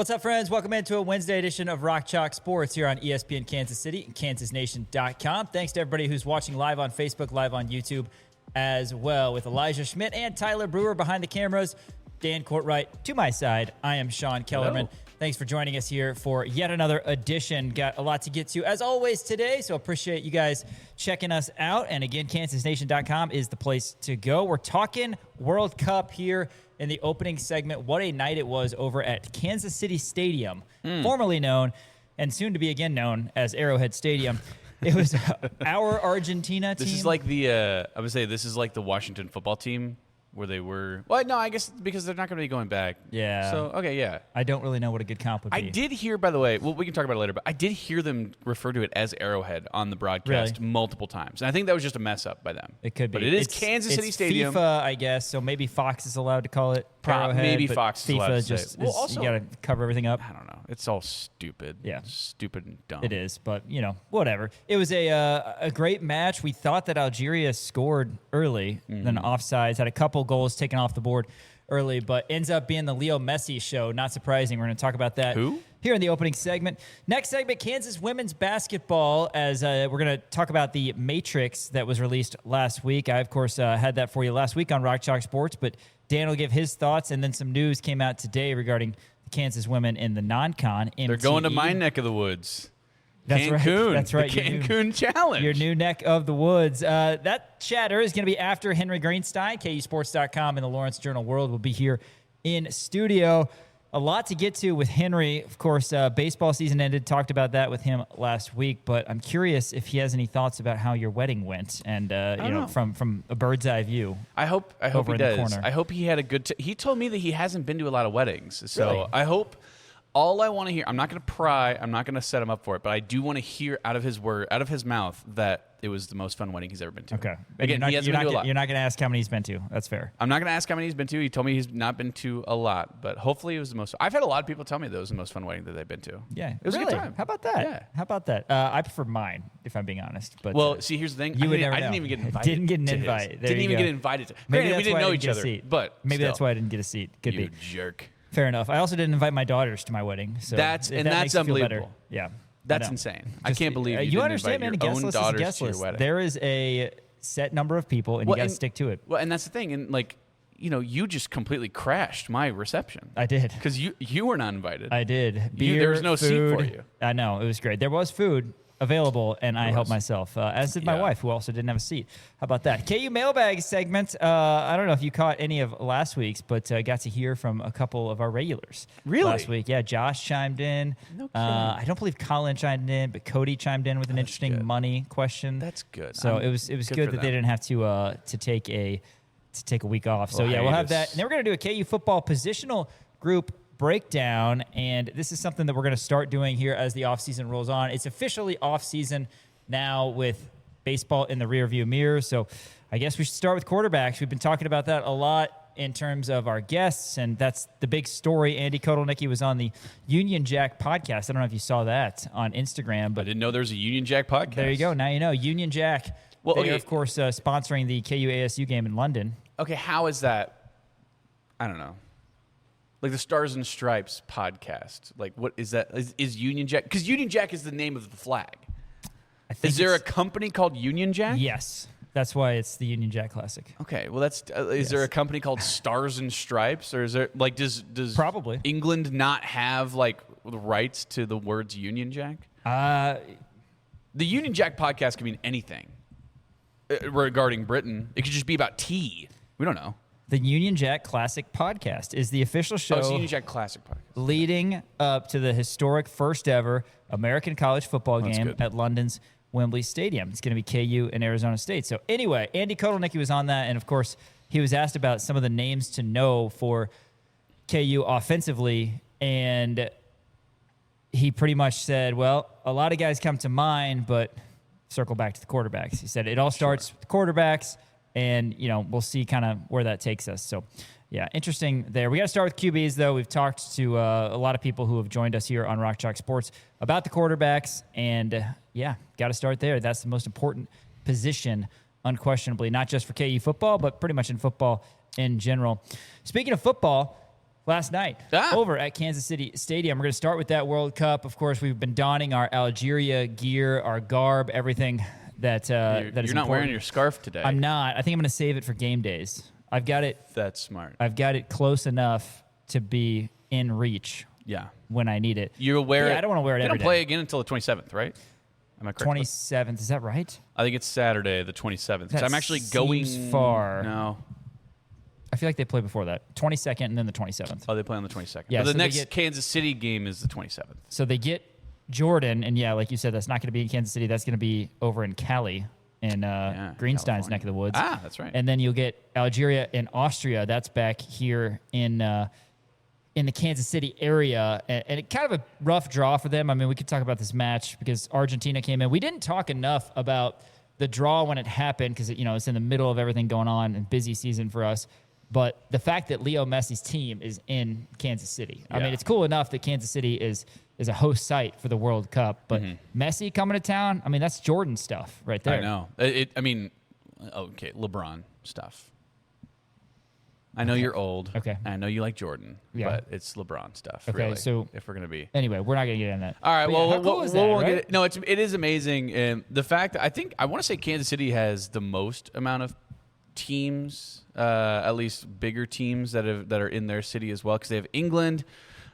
What's up, friends? Welcome into a Wednesday edition of Rock Chalk Sports here on ESPN Kansas City and KansasNation.com. Thanks to everybody who's watching live on Facebook, live on YouTube as well, with Elijah Schmidt and Tyler Brewer behind the cameras. Dan Courtwright to my side. I am Sean Kellerman. Hello. Thanks for joining us here for yet another edition. Got a lot to get to, as always, today, so appreciate you guys checking us out. And again, KansasNation.com is the place to go. We're talking World Cup here in the opening segment. What a night it was over at Kansas City Stadium, formerly known and soon to be again known as Arrowhead Stadium. It was our Argentina team. This is like the I would say this is like the Washington football team where they were. Well, no, I guess because they're not going to be going back. Yeah. So okay, yeah. I don't really know what a good comp would be. I did hear, by the way. Well, we can talk about it later, but I did hear them refer to it as Arrowhead on the broadcast multiple times, and I think that was just a mess up by them. It could be. But it is Kansas City Stadium. FIFA, I guess. So maybe Fox is allowed to call it Arrowhead. Maybe but Fox is allowed FIFA to say just it. Well, is, also, you got to cover everything up. I don't know. It's all stupid. Yeah. Stupid and dumb. It is, but, you know, whatever. It was a great match. We thought that Algeria scored early, then offsides, had a couple goals taken off the board early, but ends up being the Leo Messi show. Not surprising. We're going to talk about that here in the opening segment. Next segment, Kansas women's basketball, as we're going to talk about the Matrix that was released last week. I, of course, had that for you last week on Rock Chalk Sports, but Dan will give his thoughts, and then some news came out today regarding the Kansas women in the non-con MTE. They're going to my neck of the woods. That's Cancun. Right. That's right. The Cancun Challenge. Your new neck of the woods. That chatter is going to be after Henry Greenstein. KUSports.com and the Lawrence Journal World will be here in studio. A lot to get to with Henry. Of course, baseball season ended. Talked about that with him last week. But I'm curious if he has any thoughts about how your wedding went, and from a bird's eye view. I hope he in the does. corner. I hope he had a good. He told me that he hasn't been to a lot of weddings, so Really? I hope. All I want to hear, I'm not going to pry, I'm not going to set him up for it, but I do want to hear out of his mouth that it was the most fun wedding he's ever been to. Okay. Again, he hasn't been to a lot. You're not going to ask how many he's been to. That's fair. I'm not going to ask how many he's been to. He told me he's not been to a lot, but hopefully it was the most. I've had a lot of people tell me that it was the most fun wedding that they've been to. Yeah. It was really? a good time. How about that? Yeah. How about that? I prefer mine, if I'm being honest. But Well, see, here's the thing. you would never I didn't know. even get invited. Didn't get an to his. invite. There Didn't you even go. get invited to. Maybe Granted, that's we didn't why I know didn't each get a other, seat. but maybe still. that's why I didn't get a seat. Could You be. jerk. Fair enough. I also didn't invite my daughters to my wedding. So That's if that makes you feel better. unbelievable. Yeah. That's I know. insane. I can't believe you didn't understand, invite man. your Guest own list is daughters guest to your list. wedding. There is a set number of people, and you got to stick to it. Well, and that's the thing. And like, you just completely crashed my reception. I did. Because you were not invited. I did. There was no seat for you. I know. It was great. There was food available, and I helped myself, as did my wife, who also didn't have a seat. How about that? KU Mailbag segment. I don't know if you caught any of last week's, but got to hear from a couple of our regulars last week. Yeah, Josh chimed in. No kidding. I don't believe Colin chimed in, but Cody chimed in with an interesting money question. That's good. So it was good that they didn't have to take a week off. So yeah, we'll have that. And then we're going to do a KU football positional group breakdown, and this is something that we're going to start doing here as the offseason rolls on. It's officially offseason now with baseball in the rearview mirror, so I guess we should start with quarterbacks. We've been talking about that a lot in terms of our guests, and that's the big story. Andy Kotelnicki was on the Union Jack podcast. I don't know if you saw that on Instagram, but I didn't know there was a Union Jack podcast. there you go. Now you know. Union Jack. Well, They're, okay. of course, sponsoring the KU ASU game in London. Okay, how is that? I don't know. Like the Stars and Stripes podcast. Like, what is that? Is Union Jack? Because Union Jack is the name of the flag. Is there a company called Union Jack? Yes. That's why it's the Union Jack Classic. Okay, well, that's. Is there a company called Stars and Stripes, or is there like does Probably England not have like the rights to the words Union Jack? The Union Jack podcast can mean anything regarding Britain. It could just be about tea. We don't know. The Union Jack Classic podcast is the official show it's the Union Jack Classic podcast. leading up to the historic first ever American college football game good. at London's Wembley Stadium. It's going to be KU and Arizona State. So anyway, Andy Kotelnicki was on that, and of course, he was asked about some of the names to know for KU offensively, and he pretty much said, well, a lot of guys come to mind, but circle back to the quarterbacks. He said it all starts with the quarterbacks, and, we'll see kind of where that takes us. So, yeah, interesting there. We got to start with QBs, though. We've talked to a lot of people who have joined us here on Rock Chalk Sports about the quarterbacks, and, got to start there. That's the most important position, unquestionably, not just for KU football, but pretty much in football in general. Speaking of football, last night over at Kansas City Stadium. We're going to start with that World Cup. Of course, we've been donning our Algeria gear, our garb, everything that is You're not important. wearing your scarf today. I'm not. I think I'm going to save it for game days. I've got it. That's smart. I've got it close enough to be in reach. Yeah. When I need it. You'll wear it. I don't want to wear it every day. They don't play again until the 27th, right? Am I correct? 27th. Is that right? I think it's Saturday, the 27th. That I'm actually going far. No. I feel like they play before that. 22nd and then the 27th. Oh, they play on the 22nd. Yeah, but the so next Kansas City game is the 27th. So they get Jordan, and yeah, like you said, that's not going to be in Kansas City. That's going to be over in Cali, in Greenstein's California. neck of the woods. Ah, that's right. And then you'll get Algeria and Austria. That's back here in the Kansas City area. And it kind of a rough draw for them. I mean, we could talk about this match because Argentina came in. We didn't talk enough about the draw when it happened because, it's in the middle of everything going on and busy season for us. But the fact that Leo Messi's team is in Kansas City. I mean, it's cool enough that Kansas City is a host site for the World Cup. But Messi coming to town, I mean, that's Jordan stuff right there. I know. Okay, LeBron stuff. I know you're old. Okay. I know you like Jordan. Yeah. But it's LeBron stuff, Okay, really, so if we're going to be. Anyway, we're not going to get into that. All right, But well, how cool is that, won't right? get it. No, it is amazing. And the fact that I want to say Kansas City has the most amount of teams, at least bigger teams that are in their city as well, because they have England,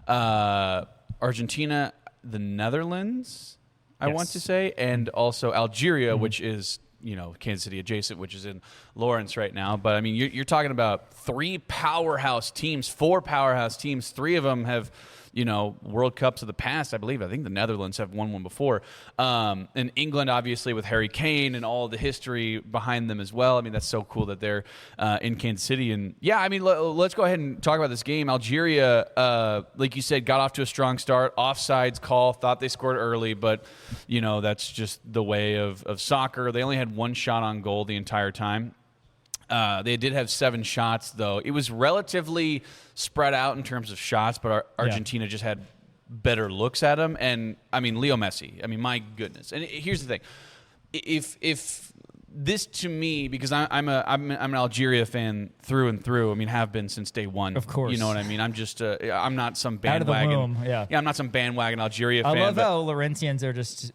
Argentina, the Netherlands, I want to say, and also Algeria, which is Kansas City adjacent, which is in Lawrence right now. But I mean, you're talking about 4 powerhouse teams. 3 of them have World Cups of the past, I believe. I think the Netherlands have won one before. And England, obviously, with Harry Kane and all the history behind them as well. I mean, that's so cool that they're in Kansas City. And, yeah, I mean, let's go ahead and talk about this game. Algeria, like you said, got off to a strong start. Offsides call, thought they scored early, but, that's just the way of soccer. They only had 1 shot on goal the entire time. They did have 7 shots, though. It was relatively spread out in terms of shots, but Argentina just had better looks at them. And, I mean, Leo Messi. I mean, my goodness. And here's the thing. If this, to me, because I'm an Algeria fan through and through. I mean, have been since day one. Of course. You know what I mean? I'm just I'm not some Out of the bandwagon. womb, yeah. I'm not some bandwagon Algeria fan. I love how Laurentians are just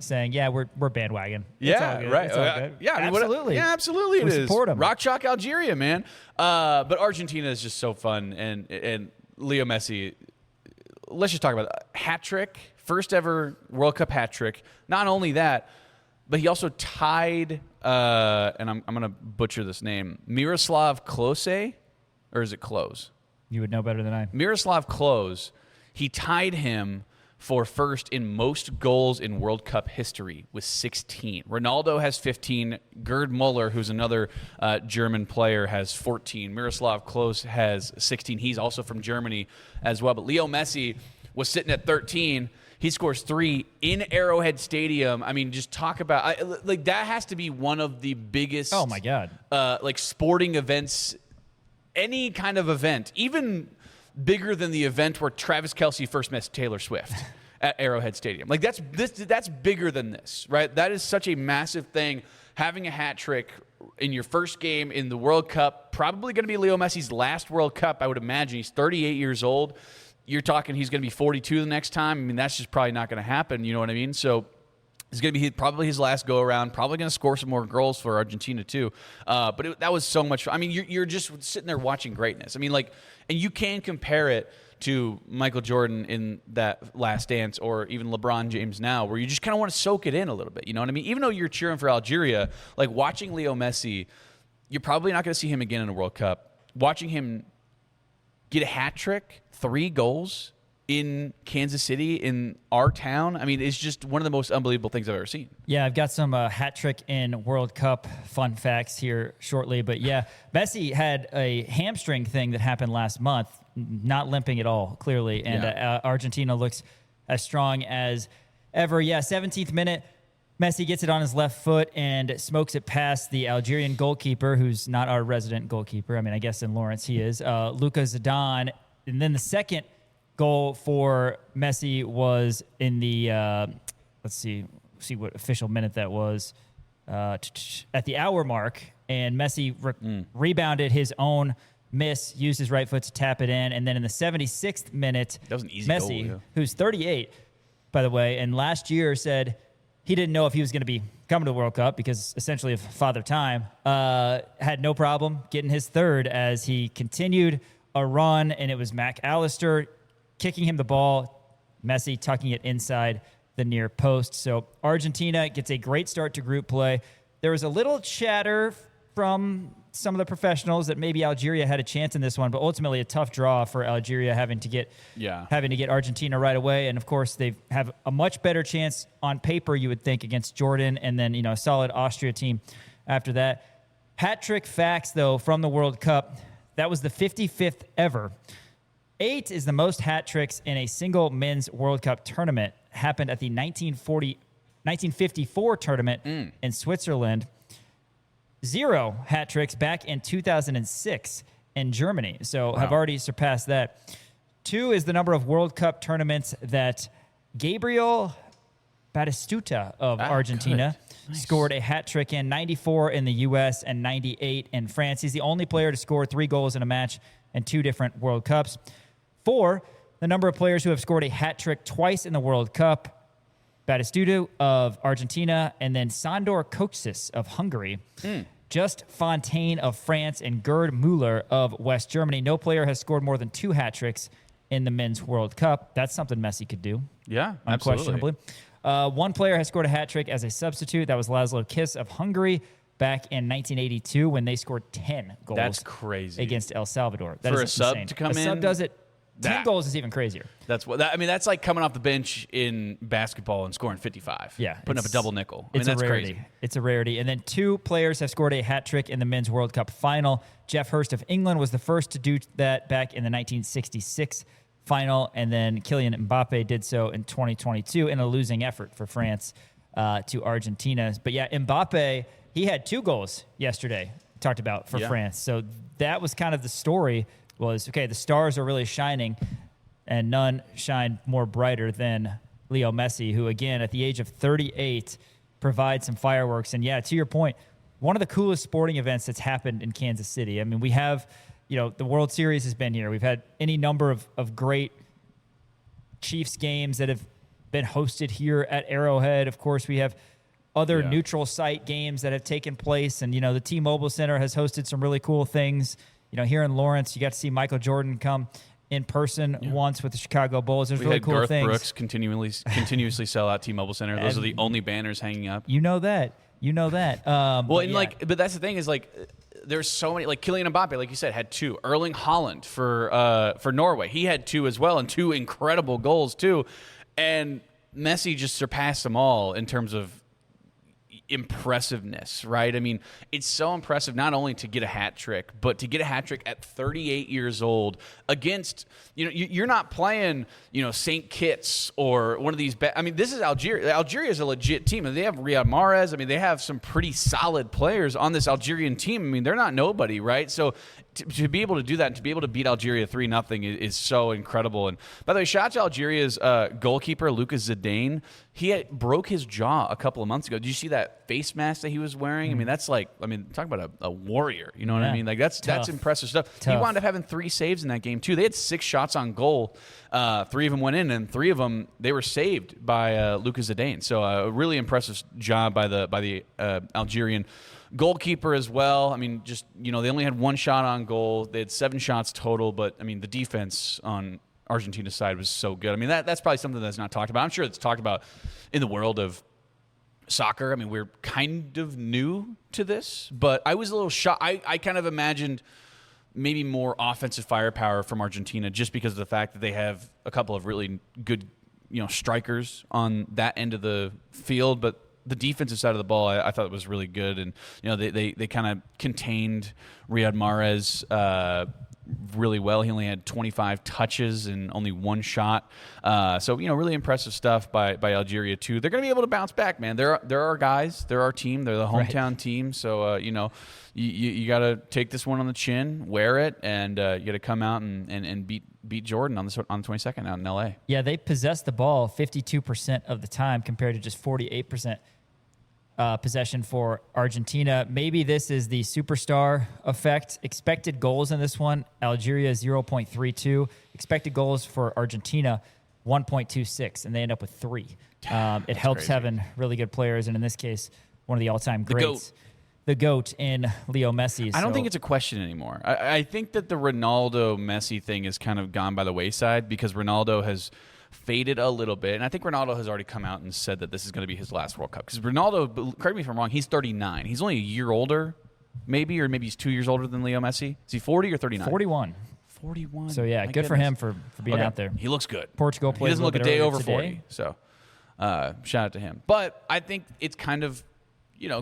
saying, "Yeah, we're bandwagon." It's all Yeah, good. right. It's all good. Yeah, I mean, absolutely. Yeah, absolutely. We It is. support 'em. Rock chalk Algeria, man. But Argentina is just so fun, and Leo Messi. Let's just talk about it. Hat trick, first ever World Cup hat trick. Not only that, but he also tied. And I'm going to butcher this name. Miroslav Klose, or is it Klose? You would know better than I. Miroslav Klose, he tied him for first in most goals in World Cup history with 16. Ronaldo has 15. Gerd Muller, who's another German player, has 14. Miroslav Klose has 16. He's also from Germany as well. But Leo Messi was sitting at 13. He scores 3 in Arrowhead Stadium. I mean, just talk about that has to be one of the biggest. Oh my God! Sporting events, any kind of event, even bigger than the event where Travis Kelce first met Taylor Swift at Arrowhead Stadium. Like that's bigger than this, right? That is such a massive thing. Having a hat trick in your first game in the World Cup, probably going to be Leo Messi's last World Cup. I would imagine he's 38 years old. You're talking he's going to be 42 the next time. I mean, that's just probably not going to happen. You know what I mean? So it's going to be probably his last go-around. Probably going to score some more goals for Argentina, too. But that was so much fun. I mean, you're just sitting there watching greatness. I mean, and you can compare it to Michael Jordan in that Last Dance or even LeBron James now, where you just kind of want to soak it in a little bit. You know what I mean? Even though you're cheering for Algeria, like watching Leo Messi, you're probably not going to see him again in a World Cup. Watching him get a hat trick, 3 goals in Kansas City, in our town. I mean, it's just one of the most unbelievable things I've ever seen. Yeah, I've got some hat trick in World Cup fun facts here shortly. But yeah, Messi had a hamstring thing that happened last month, not limping at all, clearly. And Argentina looks as strong as ever. Yeah, 17th minute. Messi gets it on his left foot and smokes it past the Algerian goalkeeper, who's not our resident goalkeeper. I mean, I guess in Lawrence he is. Luka Zidane. And then the second goal for Messi was in the, let's see what official minute that was, at the hour mark. And Messi rebounded his own miss, used his right foot to tap it in. And then in the 76th minute, that was an easy Messi, goal, yeah. who's 38, by the way, and last year said he didn't know if he was going to be coming to the World Cup because essentially of Father Time, had no problem getting his third as he continued a run, and it was McAllister kicking him the ball, Messi tucking it inside the near post. So Argentina gets a great start to group play. There was a little chatter from some of the professionals that maybe Algeria had a chance in this one, but ultimately a tough draw for Algeria having to get Argentina right away. And of course, they have a much better chance on paper, you would think, against Jordan, and then a solid Austria team after that. Hat trick facts though from the World Cup. That was the 55th ever. 8 is the most hat tricks in a single men's World Cup tournament. Happened at the 1954 tournament in Switzerland. 0 hat tricks back in 2006 in Germany. So have already surpassed that. 2 is the number of World Cup tournaments that Gabriel Batistuta of Argentina scored a hat trick in. 94 in the U.S. and 98 in France. He's the only player to score 3 goals in a match in 2 different World Cups. 4, the number of players who have scored a hat trick twice in the World Cup. Batistuta of Argentina, and then Sandor Kocsis of Hungary. Just Fontaine of France and Gerd Müller of West Germany. No player has scored more than 2 hat tricks in the men's World Cup. That's something Messi could do. Yeah, unquestionably. Absolutely. 1 player has scored a hat trick as a substitute. That was Laszlo Kiss of Hungary back in 1982 when they scored 10 goals. That's crazy. Against El Salvador. That For is a sub insane. to come a in? Sub does it. 10 goals is even crazier. That's that's like coming off the bench in basketball and scoring 55. Yeah. Putting up a double nickel. That's rarity. Crazy. It's a rarity. And then 2 players have scored a hat trick in the men's World Cup final. Jeff Hurst of England was the first to do that back in the 1966 final. And then Kylian Mbappe did so in 2022 in a losing effort for France to Argentina. But yeah, Mbappe, he had 2 goals yesterday, talked about for France. So that was kind of the story. Was, okay, the stars are really shining, and none shine more brighter than Leo Messi, who, again, at the age of 38, provides some fireworks. And, yeah, to your point, one of the coolest sporting events that's happened in Kansas City. I mean, we have, the World Series has been here. We've had any number of great Chiefs games that have been hosted here at Arrowhead. Of course, we have other neutral site games that have taken place. And, the T-Mobile Center has hosted some really cool things. Here in Lawrence, you got to see Michael Jordan come in person once with the Chicago Bulls. There's really cool Garth things. Brooks continuously sell out T-Mobile Center. Those are the only banners hanging up. You know that. But that's the thing is there's so many, like Kylian Mbappe, like you said, had 2. Erling Haaland for Norway, he had 2 as well, and 2 incredible goals too. And Messi just surpassed them all in terms of impressiveness, right? I mean, it's so impressive not only to get a hat trick, but to get a hat trick at 38 years old against, you're not playing, St. Kitts or one of these. This is Algeria. Algeria is a legit team. They have Riyad Mahrez. They have some pretty solid players on this Algerian team. They're not nobody, right? So to be able to do that and to be able to beat Algeria 3-0 is so incredible. And by the way, shout out to Algeria's goalkeeper, Lucas Zidane. He broke his jaw a couple of months ago. Did you see that face mask that he was wearing? That's talk about a warrior. You know what I mean? That's impressive stuff. He wound up having 3 saves in that game too. They had 6 shots on goal. 3 of them went in, and 3 of them they were saved by Lucas Zidane. So a really impressive job by the Algerian goalkeeper as well. They only had 1 shot on goal. They had 7 shots total, but the defense on Argentina's side was so good. That's probably something that's not talked about. I'm sure it's talked about in the world of soccer. We're kind of new to this, but I was a little shocked. I kind of imagined maybe more offensive firepower from Argentina just because of the fact that they have a couple of really good, strikers on that end of the field, but the defensive side of the ball, I thought it was really good, and they kind of contained Riyad Mahrez really well. He only had 25 touches and only 1 shot. So really impressive stuff by Algeria too. They're going to be able to bounce back, man. They're our guys. They're our team. They're the hometown team. So you got to take this one on the chin, wear it, and you got to come out and beat Jordan on the 22nd out in LA. Yeah, they possessed the ball 52% of the time compared to just 48%. possession for Argentina. Maybe this is the superstar effect. Expected goals in this one, Algeria 0.32. Expected goals for Argentina 1.26, and they end up with 3. It helps crazy. having really good players, and in this case, one of the all-time greats. The GOAT in Leo Messi. I don't think it's a question anymore. I think that the Ronaldo-Messi thing has kind of gone by the wayside because Ronaldo has faded a little bit. And I think Ronaldo has already come out and said that this is going to be his last World Cup. Because Ronaldo, correct me if I'm wrong, he's 39. He's only a year older, maybe, or maybe he's 2 years older than Leo Messi. Is he 40 or 39? 41. 41. So, yeah, My good for him for being out there. He looks good. Portugal He plays doesn't look a bit day earlier over today. 40. So, shout out to him. But I think it's kind of,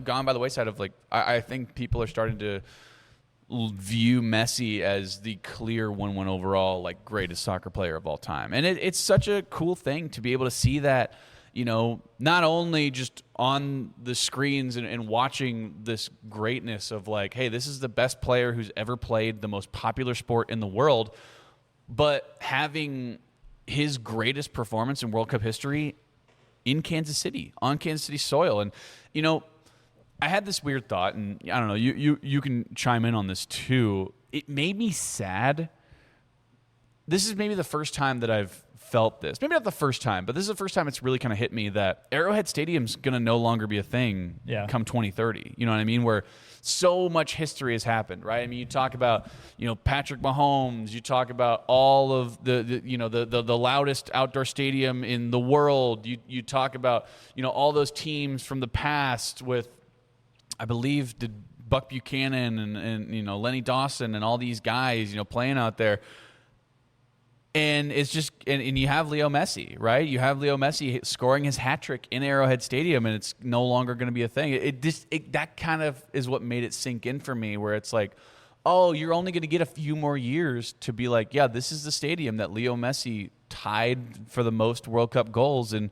gone by the wayside of, like, I think people are starting to view Messi as the clear 1-1 overall, like, greatest soccer player of all time. And it's such a cool thing to be able to see that, not only just on the screens and watching this greatness of, like, hey, this is the best player who's ever played the most popular sport in the world, but having his greatest performance in World Cup history in Kansas City, on Kansas City soil. And, I had this weird thought, and I don't know, you can chime in on this too. It made me sad. This is maybe the first time that I've felt this. Maybe not the first time, but this is the first time it's really kind of hit me that Arrowhead Stadium's going to no longer be a thing come 2030. You know what I mean? Where so much history has happened, right? I mean, you talk about, Patrick Mahomes, you talk about all of the loudest outdoor stadium in the world. You talk about, all those teams from the past with, I believe, did Buck Buchanan and Lenny Dawson and all these guys, playing out there. And it's just, and you have Leo Messi, right? You have Leo Messi scoring his hat trick in Arrowhead Stadium, and it's no longer going to be a thing. That kind of is what made it sink in for me, where it's like, oh, you're only going to get a few more years to be like, yeah, this is the stadium that Leo Messi tied for the most World Cup goals in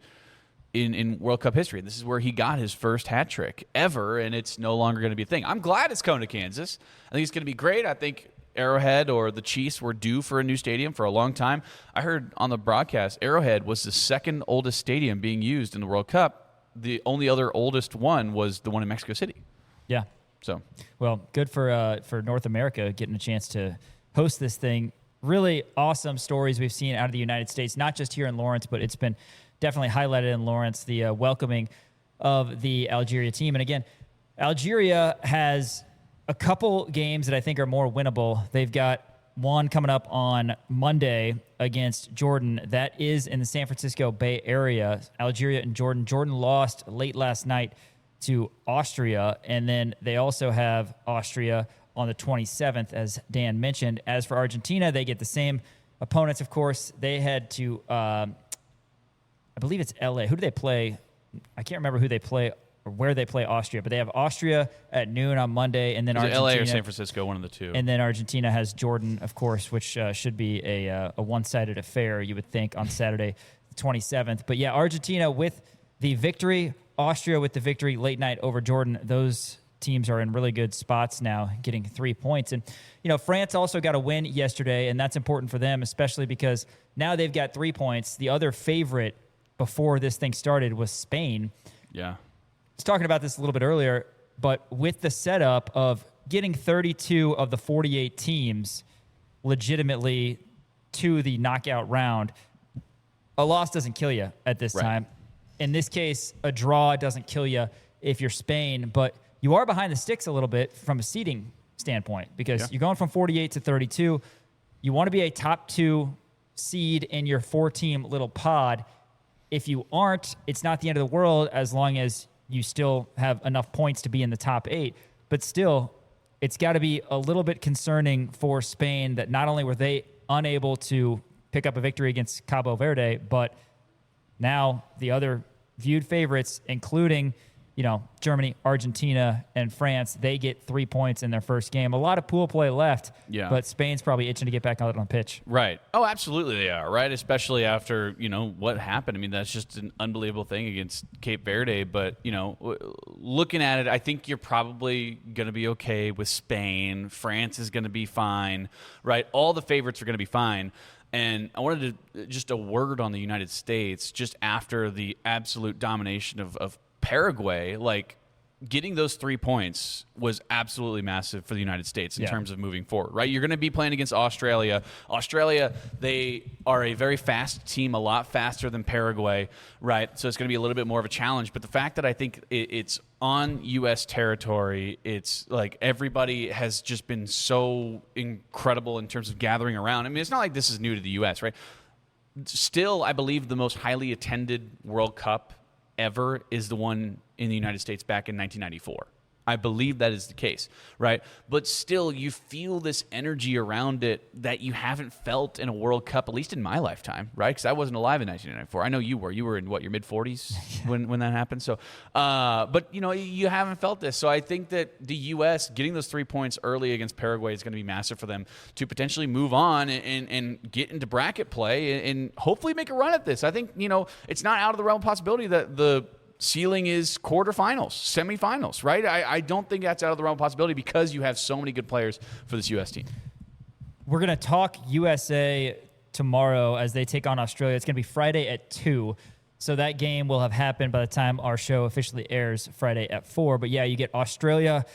World Cup history. This is where he got his first hat trick ever, and it's no longer going to be a thing. I'm glad it's coming to Kansas. I think it's going to be great. I think Arrowhead or the Chiefs were due for a new stadium for a long time. I heard on the broadcast, Arrowhead was the second oldest stadium being used in the World Cup. The only other oldest one was the one in Mexico City. Yeah. So, well, good for North America getting a chance to host this thing. Really awesome stories we've seen out of the United States, not just here in Lawrence, but it's been definitely highlighted in Lawrence, the welcoming of the Algeria team. And again, Algeria has a couple games that I think are more winnable. They've got one coming up on Monday against Jordan. That is in the San Francisco Bay Area. Algeria and Jordan. Jordan lost late last night to Austria. And then they also have Austria on the 27th, as Dan mentioned. As for Argentina, they get the same opponents, of course. They head to, I believe it's LA. Who do they play? I can't remember who they play or where they play Austria, but they have Austria at noon on Monday, and then Argentina. LA or San Francisco, one of the two. And then Argentina has Jordan, of course, which should be a one-sided affair, you would think, on Saturday, the 27th. But yeah, Argentina with the victory, Austria with the victory late night over Jordan. Those teams are in really good spots now, getting 3 points. And, France also got a win yesterday, and that's important for them, especially because now they've got 3 points. The other favorite before this thing started was Spain. Yeah. I was talking about this a little bit earlier, but with the setup of getting 32 of the 48 teams legitimately to the knockout round, a loss doesn't kill you at this time. In this case, a draw doesn't kill you if you're Spain, but you are behind the sticks a little bit from a seeding standpoint because you're going from 48 to 32. You want to be a top 2 seed in your 4-team little pod. If you aren't, it's not the end of the world as long as you still have enough points to be in the top 8. But still, it's got to be a little bit concerning for Spain that not only were they unable to pick up a victory against Cabo Verde, but now the other viewed favorites, including Germany, Argentina, and France, they get 3 points in their first game. A lot of pool play left, but Spain's probably itching to get back out on the pitch. Right. Oh, absolutely they are, right? Especially after, what happened. I mean, that's just an unbelievable thing against Cape Verde. But, looking at it, I think you're probably going to be okay with Spain. France is going to be fine, right? All the favorites are going to be fine. And I wanted to just a word on the United States just after the absolute domination of Paraguay. Like, getting those 3 points was absolutely massive for the United States in terms of moving forward, right? You're going to be playing against Australia. Australia, they are a very fast team, a lot faster than Paraguay, right? So it's going to be a little bit more of a challenge. But the fact that I think it's on U.S. territory, it's like everybody has just been so incredible in terms of gathering around. I mean, it's not like this is new to the U.S., right? Still, I believe the most highly attended World Cup ever is the one in the United States back in 1994. I believe that is the case, right? But still, you feel this energy around it that you haven't felt in a World Cup, at least in my lifetime, right? Because I wasn't alive in 1994. I know you were. You were in, what, your mid-40s when that happened? So, but, you know, you haven't felt this. So I think that the U.S. getting those 3 points early against Paraguay is going to be massive for them to potentially move on and get into bracket play and hopefully make a run at this. I think, you know, it's not out of the realm of possibility that the ceiling is quarterfinals, semifinals, right? I don't think that's out of the realm of possibility because you have so many good players for this U.S. team. We're going to talk USA tomorrow as they take on Australia. It's going to be Friday at 2. So that game will have happened by the time our show officially airs Friday at 4. But yeah, you get Australia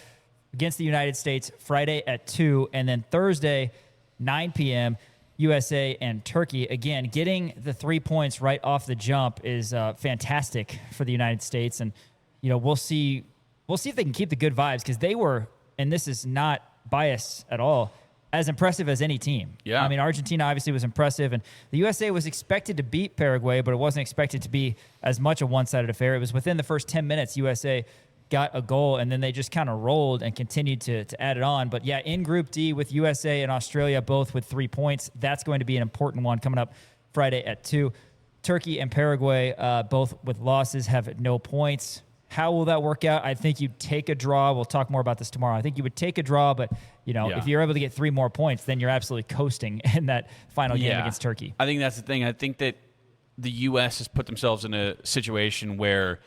against the United States Friday at 2. And then Thursday, 9 p.m., USA and Turkey. Again, getting the 3 points right off the jump is fantastic for the United States. And, you know, we'll see if they can keep the good vibes because they were, and this is not biased at all, as impressive as any team. Yeah. I mean, Argentina obviously was impressive, and the USA was expected to beat Paraguay, but it wasn't expected to be as much a one-sided affair. It was within the first 10 minutes, USA got a goal, and then they just kind of rolled and continued to add it on. But, yeah, in Group D with USA and Australia both with 3 points, that's going to be an important one coming up Friday at 2. Turkey and Paraguay both with losses have no points. How will that work out? I think you take a draw. We'll talk more about this tomorrow. I think you would take a draw, but, you know, if you're able to get 3 more points, then you're absolutely coasting in that final game against Turkey. I think that's the thing. I think that the U.S. has put themselves in a situation where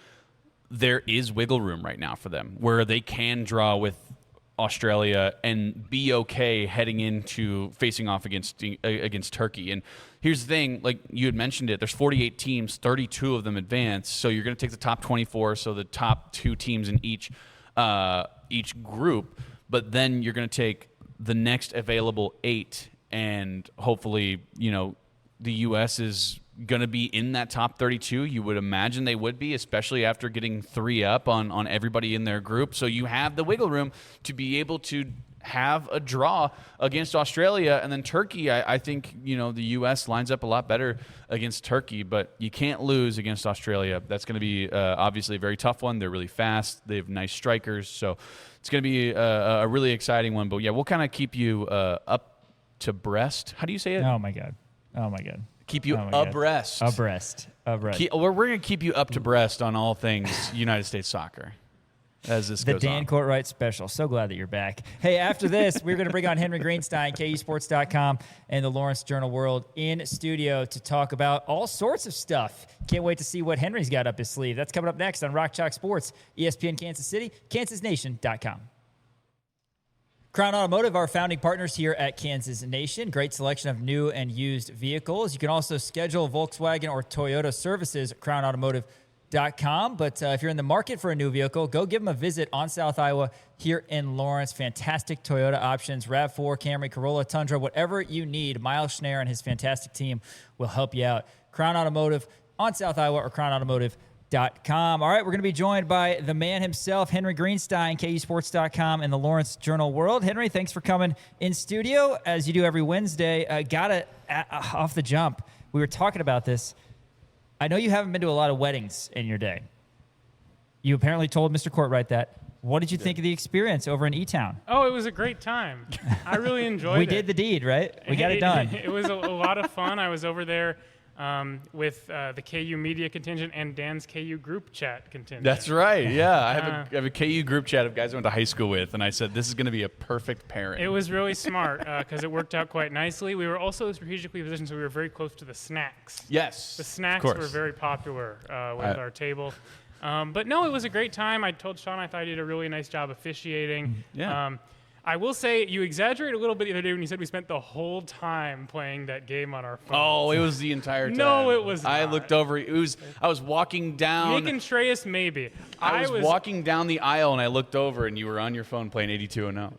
there is wiggle room right now for them, where they can draw with Australia and be okay heading into facing off against Turkey. And here's the thing, like you had mentioned it, there's 48 teams, 32 of them advance, so you're going to take the top 24, so the top 2 teams in each group, but then you're going to take the next available 8, and hopefully, you know, the U.S. is going to be in that top 32. You would imagine they would be, especially after getting 3 up on everybody in their group. So you have the wiggle room to be able to have a draw against Australia. And then Turkey, I think, you know, the U.S. lines up a lot better against Turkey, but you can't lose against Australia. That's going to be obviously a very tough one. They're really fast. They have nice strikers. So it's going to be a really exciting one. But, yeah, we'll kind of keep you up to breast. How do you say it? Oh, my God. Keep you abreast. Abreast. We're going to keep you up to breast on all things United States soccer as this goes on. The Dan Courtwright special. So glad that you're back. Hey, after this, we're going to bring on Henry Greenstein, KUSports.com, and the Lawrence Journal-World in studio to talk about all sorts of stuff. Can't wait to see what Henry's got up his sleeve. That's coming up next on Rock Chalk Sports, ESPN Kansas City, KansasNation.com. Crown Automotive, our founding partners here at Kansas Nation. Great selection of new and used vehicles. You can also schedule Volkswagen or Toyota services at crownautomotive.com. But if you're in the market for a new vehicle, go give them a visit on South Iowa here in Lawrence. Fantastic Toyota options, RAV4, Camry, Corolla, Tundra, whatever you need. Miles Schneer and his fantastic team will help you out. Crown Automotive on South Iowa or crownautomotive.com. All right, we're going to be joined by the man himself, Henry Greenstein, KUSports.com, and the Lawrence Journal-World. Henry, thanks for coming in studio, as you do every Wednesday. Off the jump, we were talking about this. I know you haven't been to a lot of weddings in your day. You apparently told Mr. Courtwright that. What did you think of the experience over in E-Town? Oh, it was a great time. I really enjoyed it. We did the deed, right? We got it done. It was a lot of fun. I was over there with the KU media contingent and Dan's KU group chat contingent. That's right. Yeah, I have a KU group chat of guys I went to high school with, and I said this is going to be a perfect pairing. It was really smart because it worked out quite nicely. We were also strategically positioned, so we were very close to the snacks. Yes, the snacks were very popular with our table. But no, it was a great time. I told Sean I thought he did a really nice job officiating. Yeah. I will say you exaggerated a little bit the other day when you said we spent the whole time playing that game on our phone. Oh, it was the entire time. No, it was I not. looked over. I was walking down. Nick and Shreyas, maybe. I was walking down the aisle and I looked over and you were on your phone playing 82-0.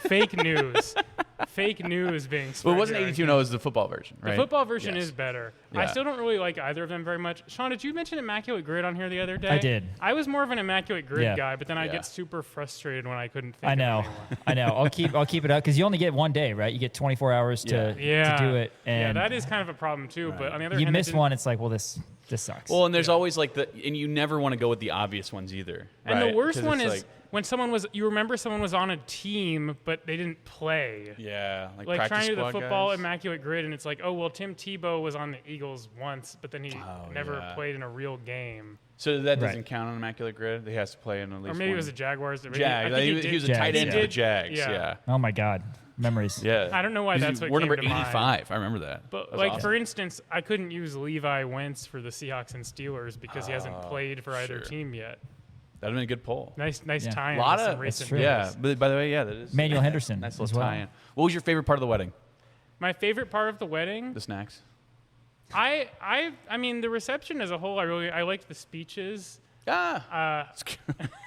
Fake news. Fake news being spread. Well, it wasn't here. 82-0, it was the football version, right? The football version Yes. is better. Yeah. I still don't really like either of them very much. Sean, did you mention Immaculate Grid on here the other day? I did. I was more of an Immaculate Grid Yeah. guy, but then I Yeah. get super frustrated when I couldn't think I of know. anyone. I know. I'll keep it up because you only get one day, right? You get 24 hours to do it. And that is kind of a problem too. But on the other you hand, miss one, it's like, well, this sucks. Well, and there's always like and you never want to go with the obvious ones either. And right? the worst 'Cause one it's is when someone was on a team, but they didn't play. yeah, Like practice trying to do the squad football guys. Immaculate Grid, and it's like, oh, well, Tim Tebow was on the Eagles once, but then he never yeah. played in a real game. So that doesn't Right. count on Immaculate Grid. He has to play in at least Or maybe one. it was the Jaguars. Maybe, Jags. I think He was a Jags, tight end yeah. for the did. Jags. Yeah. Yeah. oh my God, memories. Yeah. I don't know why that's what We're came number to mind. 85. I remember that. But That's like awesome. for instance, I couldn't use Levi Wentz for the Seahawks and Steelers because he hasn't played for either sure. team yet. That'd have been a good poll. Nice Yeah. tie-in. A lot with some of recent true. news. Yeah, but by the way, that is Manuel Henderson Nice as little well. tie-in. What was your favorite part of the wedding? My favorite part of the wedding, The snacks. I mean the reception as a whole. I liked the speeches.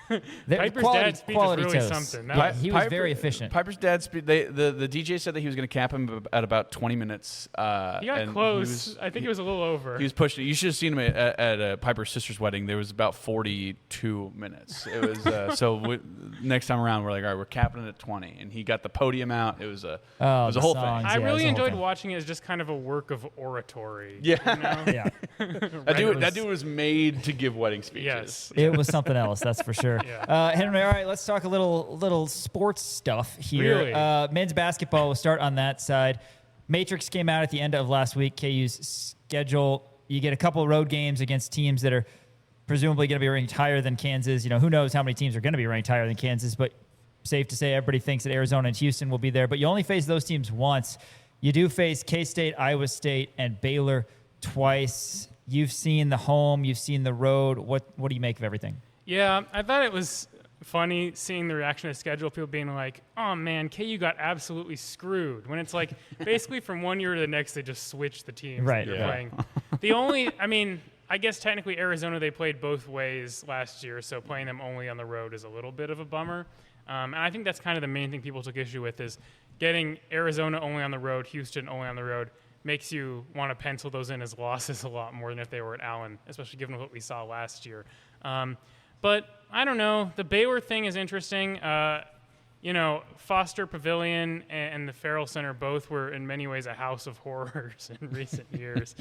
The Piper's quality, dad's speech is quality really toast. something. That Yeah, was- he was very efficient. Piper's dad. The DJ said that he was going to cap him at about 20 minutes. He got close. I think he was a little over. He was pushing it. You should have seen him at Piper's sister's wedding. There was about 42 minutes. It was next time around we're like, all right, we're capping it at 20, and he got the podium out. It was a Oh, it was a the whole songs, thing. I yeah, it was really the whole enjoyed thing. watching it as just kind of a work of oratory. Yeah. You know? Yeah, That dude was made to give wedding speeches. Yes. it was something else, that's for sure. Yeah. Henry, all right, let's talk a little sports stuff here. Really? Men's basketball, we'll start on that side. Matrix came out at the end of last week, KU's schedule. You get a couple of road games against teams that are presumably going to be ranked higher than Kansas. You know, who knows how many teams are going to be ranked higher than Kansas, but safe to say everybody thinks that Arizona and Houston will be there. But you only face those teams once. You do face K-State, Iowa State, and Baylor twice. You've seen the home, you've seen the road. What do you make of everything? Yeah, I thought it was funny seeing the reaction to the schedule, people being like, oh man, KU got absolutely screwed. When it's like basically from one year to the next, they just switched the teams Right. that they're Yeah. playing. I guess technically Arizona, they played both ways last year, so playing them only on the road is a little bit of a bummer. And I think that's kind of the main thing people took issue with is getting Arizona only on the road, Houston only on the road, makes you want to pencil those in as losses a lot more than if they were at Allen, especially given what we saw last year. But I don't know. The Baylor thing is interesting. Foster Pavilion and the Farrell Center both were in many ways a house of horrors in recent years.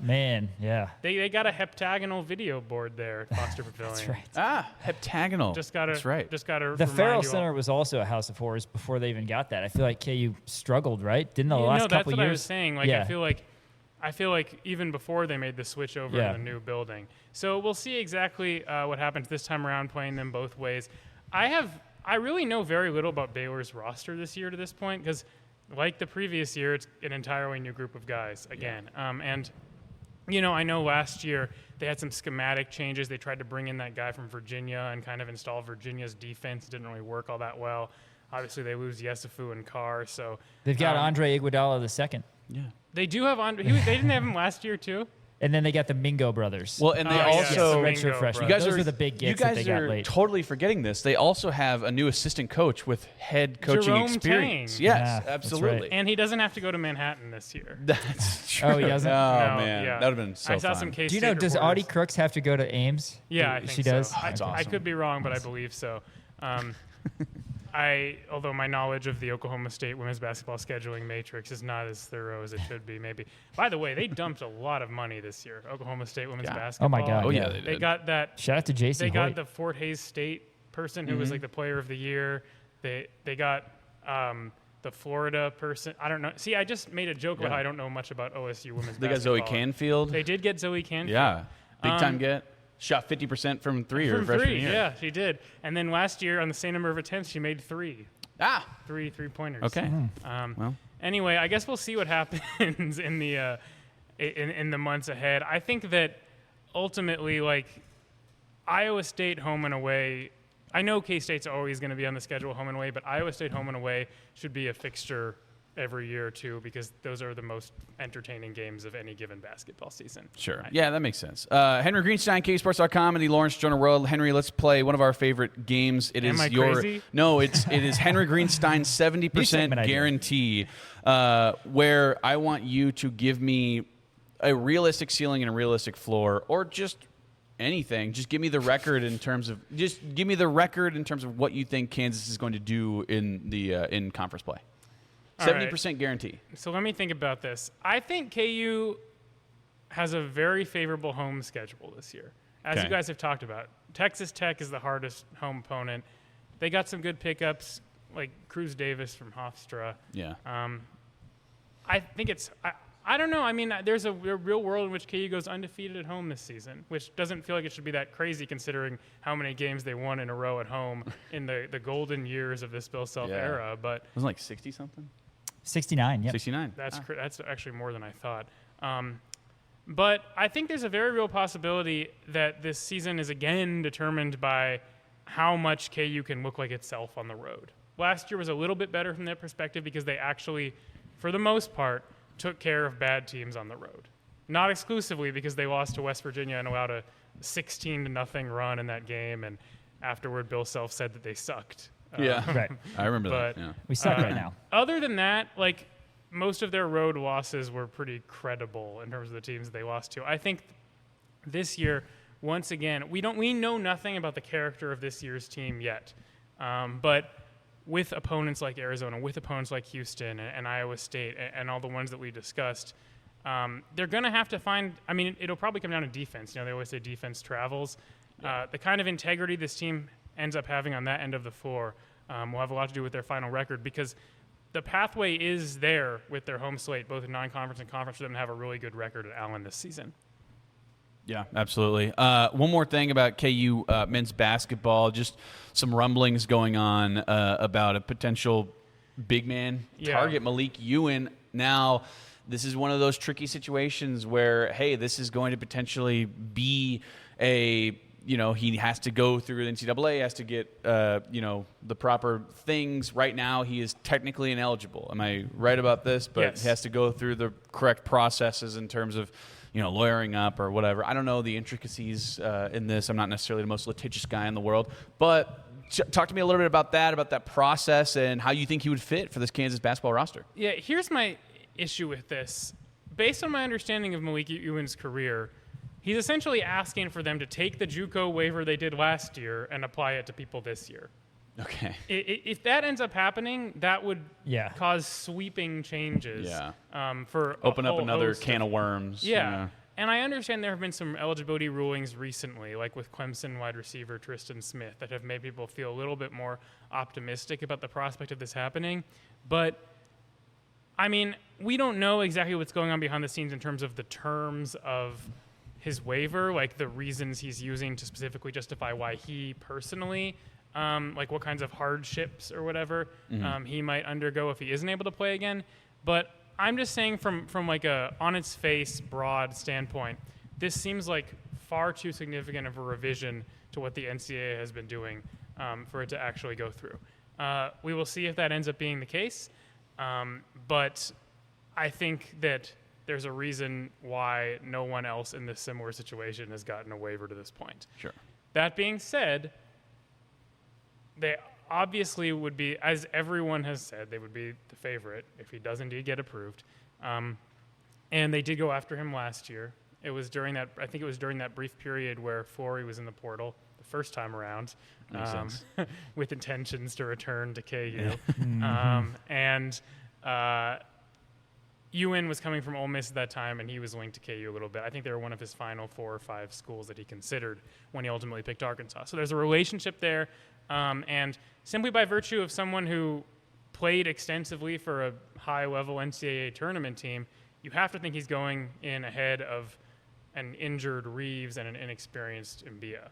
Man, yeah. They got a heptagonal video board there at Foster Pavilion. That's right. Heptagonal. That's right. Just gotta. The remind Farrell you all. Center was also a house of horrors before they even got that. I feel like KU struggled, right? Didn't the Yeah, last no, couple that's what years? I was saying. Like, yeah. I feel like even before they made the switch over Yeah. to the new building. So we'll see exactly what happens this time around, playing them both ways. I really know very little about Baylor's roster this year to this point because, like the previous year, it's an entirely new group of guys again. I know last year they had some schematic changes. They tried to bring in that guy from Virginia and kind of install Virginia's defense. It didn't really work all that well. Obviously, they lose Yesufu and Carr, so They've got Andre Iguodala II. Yeah. they do have Andre. They didn't have him last year too. And then they got the Mingo brothers. Well, and they Oh, yes. also The redshirt Mingo freshmen. brothers. Those were the big gets you guys that they got are late. totally forgetting this. They also have a new assistant coach with head coaching Jerome experience. Tang. Yes, Yeah, that's absolutely. right. And he doesn't have to go to Manhattan this year. That's true. Oh, he doesn't? Oh, No, man. yeah. That would have been so I saw fun. some K-State Do you know, does reporters. Audie Crooks have to go to Ames? Yeah, I think she does. so. That's I awesome. could be wrong, but I believe so. Although my knowledge of the Oklahoma State women's basketball scheduling matrix is not as thorough as it should be, maybe. By the way, they dumped a lot of money this year. Oklahoma State women's Yeah. basketball. Oh, my God. Oh, yeah, Yeah. they did. They got that. Shout out to Jason They got Hoyt. the Fort Hays State person who was like the player of the year. They got the Florida person. I don't know. See, I just made a joke about how I don't know much about OSU women's They got basketball. Zoe Canfield. They did get Zoe Canfield. Yeah. Big time Um, get. Shot 50% from three her From freshman three, year. yeah, she did. And then last year, on the same number of attempts, she made three three-pointers. Okay. Well. Anyway, I guess we'll see what happens in the in the months ahead. I think that ultimately, like Iowa State home and away, I know K-State's always going to be on the schedule home and away, but Iowa State home and away should be a fixture every year, too, because those are the most entertaining games of any given basketball season. Sure. Yeah, that makes sense. Henry Greenstein, KUSports.com, and the Lawrence Jonah World. Henry, let's play one of our favorite games. It Am is I your crazy? No, it is Henry Greenstein's 70% guarantee, where I want you to give me a realistic ceiling and a realistic floor, or just anything. Just give me the record in terms of what you think Kansas is going to do in the in conference play. 70% guarantee. So let me think about this. I think KU has a very favorable home schedule this year, as you guys have talked about. Texas Tech is the hardest home opponent. They got some good pickups, like Cruz Davis from Hofstra. Yeah. I think it's I don't know. I mean, there's a real world in which KU goes undefeated at home this season, which doesn't feel like it should be that crazy considering how many games they won in a row at home in the golden years of this Bill Self era. But wasn't like 60-something? 69, yeah. 69. That's actually more than I thought. But I think there's a very real possibility that this season is again determined by how much KU can look like itself on the road. Last year was a little bit better from that perspective because they actually, for the most part, took care of bad teams on the road. Not exclusively because they lost to West Virginia and allowed a 16-0 run in that game, and afterward Bill Self said that they sucked. Right. I remember but, that. Yeah. We suck right now. Other than that, like, most of their road losses were pretty credible in terms of the teams they lost to. I think this year, once again, we know nothing about the character of this year's team yet. But with opponents like Arizona, with opponents like Houston and Iowa State and all the ones that we discussed, they're going to have to find – I mean, it'll probably come down to defense. You know, they always say defense travels. Yeah. The kind of integrity this team ends up having on that end of the floor will have a lot to do with their final record because the pathway is there with their home slate, both in non-conference and conference, for them to have a really good record at Allen this season. Yeah, absolutely. One more thing about KU men's basketball, just some rumblings going on about a potential big man target, Malik Ewan. Now, this is one of those tricky situations where, hey, this is going to potentially be he has to go through the NCAA, has to get, the proper things. Right now, he is technically ineligible. Am I right about this? But yes. He has to go through the correct processes in terms of, lawyering up or whatever. I don't know the intricacies in this. I'm not necessarily the most litigious guy in the world. But talk to me a little bit about that process, and how you think he would fit for this Kansas basketball roster. Yeah, here's my issue with this. Based on my understanding of Malik Ewan's career, he's essentially asking for them to take the JUCO waiver they did last year and apply it to people this year. Okay. If that ends up happening, that would cause sweeping changes. For open up another can of worms. Yeah. And I understand there have been some eligibility rulings recently, like with Clemson wide receiver Tristan Smith, that have made people feel a little bit more optimistic about the prospect of this happening. But, I mean, we don't know exactly what's going on behind the scenes in terms of the terms of his waiver, like the reasons he's using to specifically justify why he personally, like what kinds of hardships or whatever he might undergo if he isn't able to play again. But I'm just saying from like a on its face broad standpoint, this seems like far too significant of a revision to what the NCAA has been doing for it to actually go through. We will see if that ends up being the case, but I think that there's a reason why no one else in this similar situation has gotten a waiver to this point. Sure. That being said, they obviously would be, as everyone has said, they would be the favorite if he does indeed get approved. And they did go after him last year. It was during that brief period where Flory was in the portal the first time around, with intentions to return to KU. Ewan was coming from Ole Miss at that time, and he was linked to KU a little bit. I think they were one of his final 4 or 5 schools that he considered when he ultimately picked Arkansas. So there's a relationship there, and simply by virtue of someone who played extensively for a high-level NCAA tournament team, you have to think he's going in ahead of an injured Reeves and an inexperienced Mbia.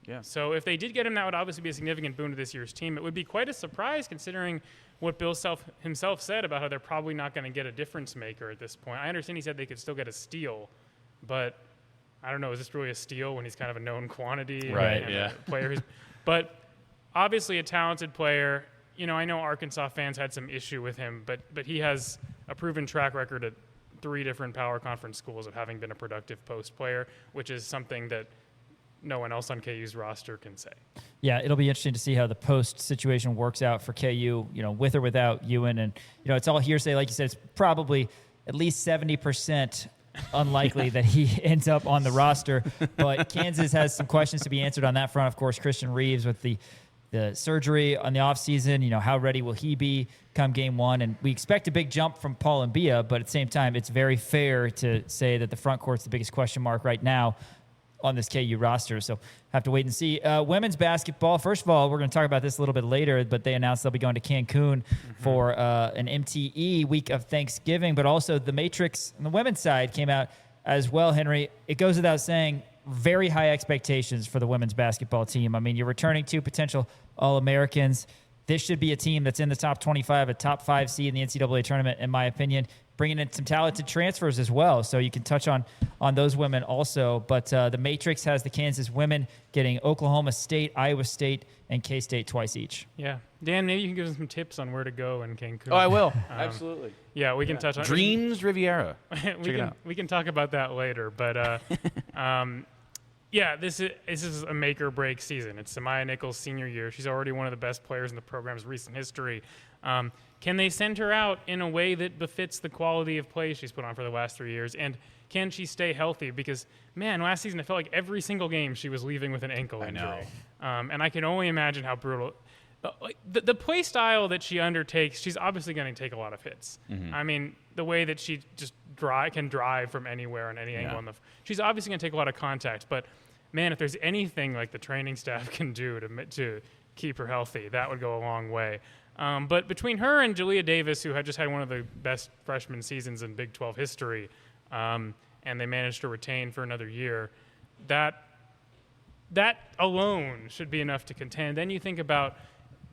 Yeah. So if they did get him, that would obviously be a significant boon to this year's team. It would be quite a surprise considering what Bill himself said about how they're probably not going to get a difference maker at this point. I understand he said they could still get a steal, but I don't know, is this really a steal when he's kind of a known quantity? Right, and a player but obviously a talented player. You know, I know Arkansas fans had some issue with him, but he has a proven track record at 3 different power conference schools of having been a productive post player, which is something that no one else on KU's roster can say. Yeah, it'll be interesting to see how the post situation works out for KU, you know, with or without Ewan. And, you know, it's all hearsay. Like you said, it's probably at least 70% unlikely that he ends up on the roster. But Kansas has some questions to be answered on that front. Of course, Christian Reeves with the surgery on the offseason, you know, how ready will he be come game 1? And we expect a big jump from Paul Mbia, but at the same time, it's very fair to say that the front court's the biggest question mark right now on this KU roster. So have to wait and see. Women's basketball, first of all, we're going to talk about this a little bit later, but they announced they'll be going to Cancun for an MTE week of Thanksgiving, but also the Matrix on the women's side came out as well, Henry. It goes without saying, very high expectations for the women's basketball team. I mean, you're returning 2 potential All-Americans. This should be a team that's in the top 25, a top 5 seed in the NCAA tournament, in my opinion, bringing in some talented transfers as well. So you can touch on those women also. But the Matrix has the Kansas women getting Oklahoma State, Iowa State, and K-State twice each. Yeah. Dan, maybe you can give us some tips on where to go in Cancun. Oh, I will. Absolutely. Yeah, we can touch on Dreams Riviera. we can talk about that later. But yeah, this is a make or break season. It's Samaya Nichols' senior year. She's already one of the best players in the program's recent history. Can they send her out in a way that befits the quality of play she's put on for the last 3 years? And can she stay healthy? Because, man, last season I felt like every single game she was leaving with an ankle injury. I know. And I can only imagine how brutal. The play style that she undertakes, she's obviously going to take a lot of hits. Mm-hmm. I mean, the way that she just can drive from anywhere on any angle. She's obviously going to take a lot of contact. But, man, if there's anything like the training staff can do to keep her healthy, that would go a long way. But between her and Jalea Davis, who had just had one of the best freshman seasons in Big 12 history, and they managed to retain for another year, that alone should be enough to contend. Then you think about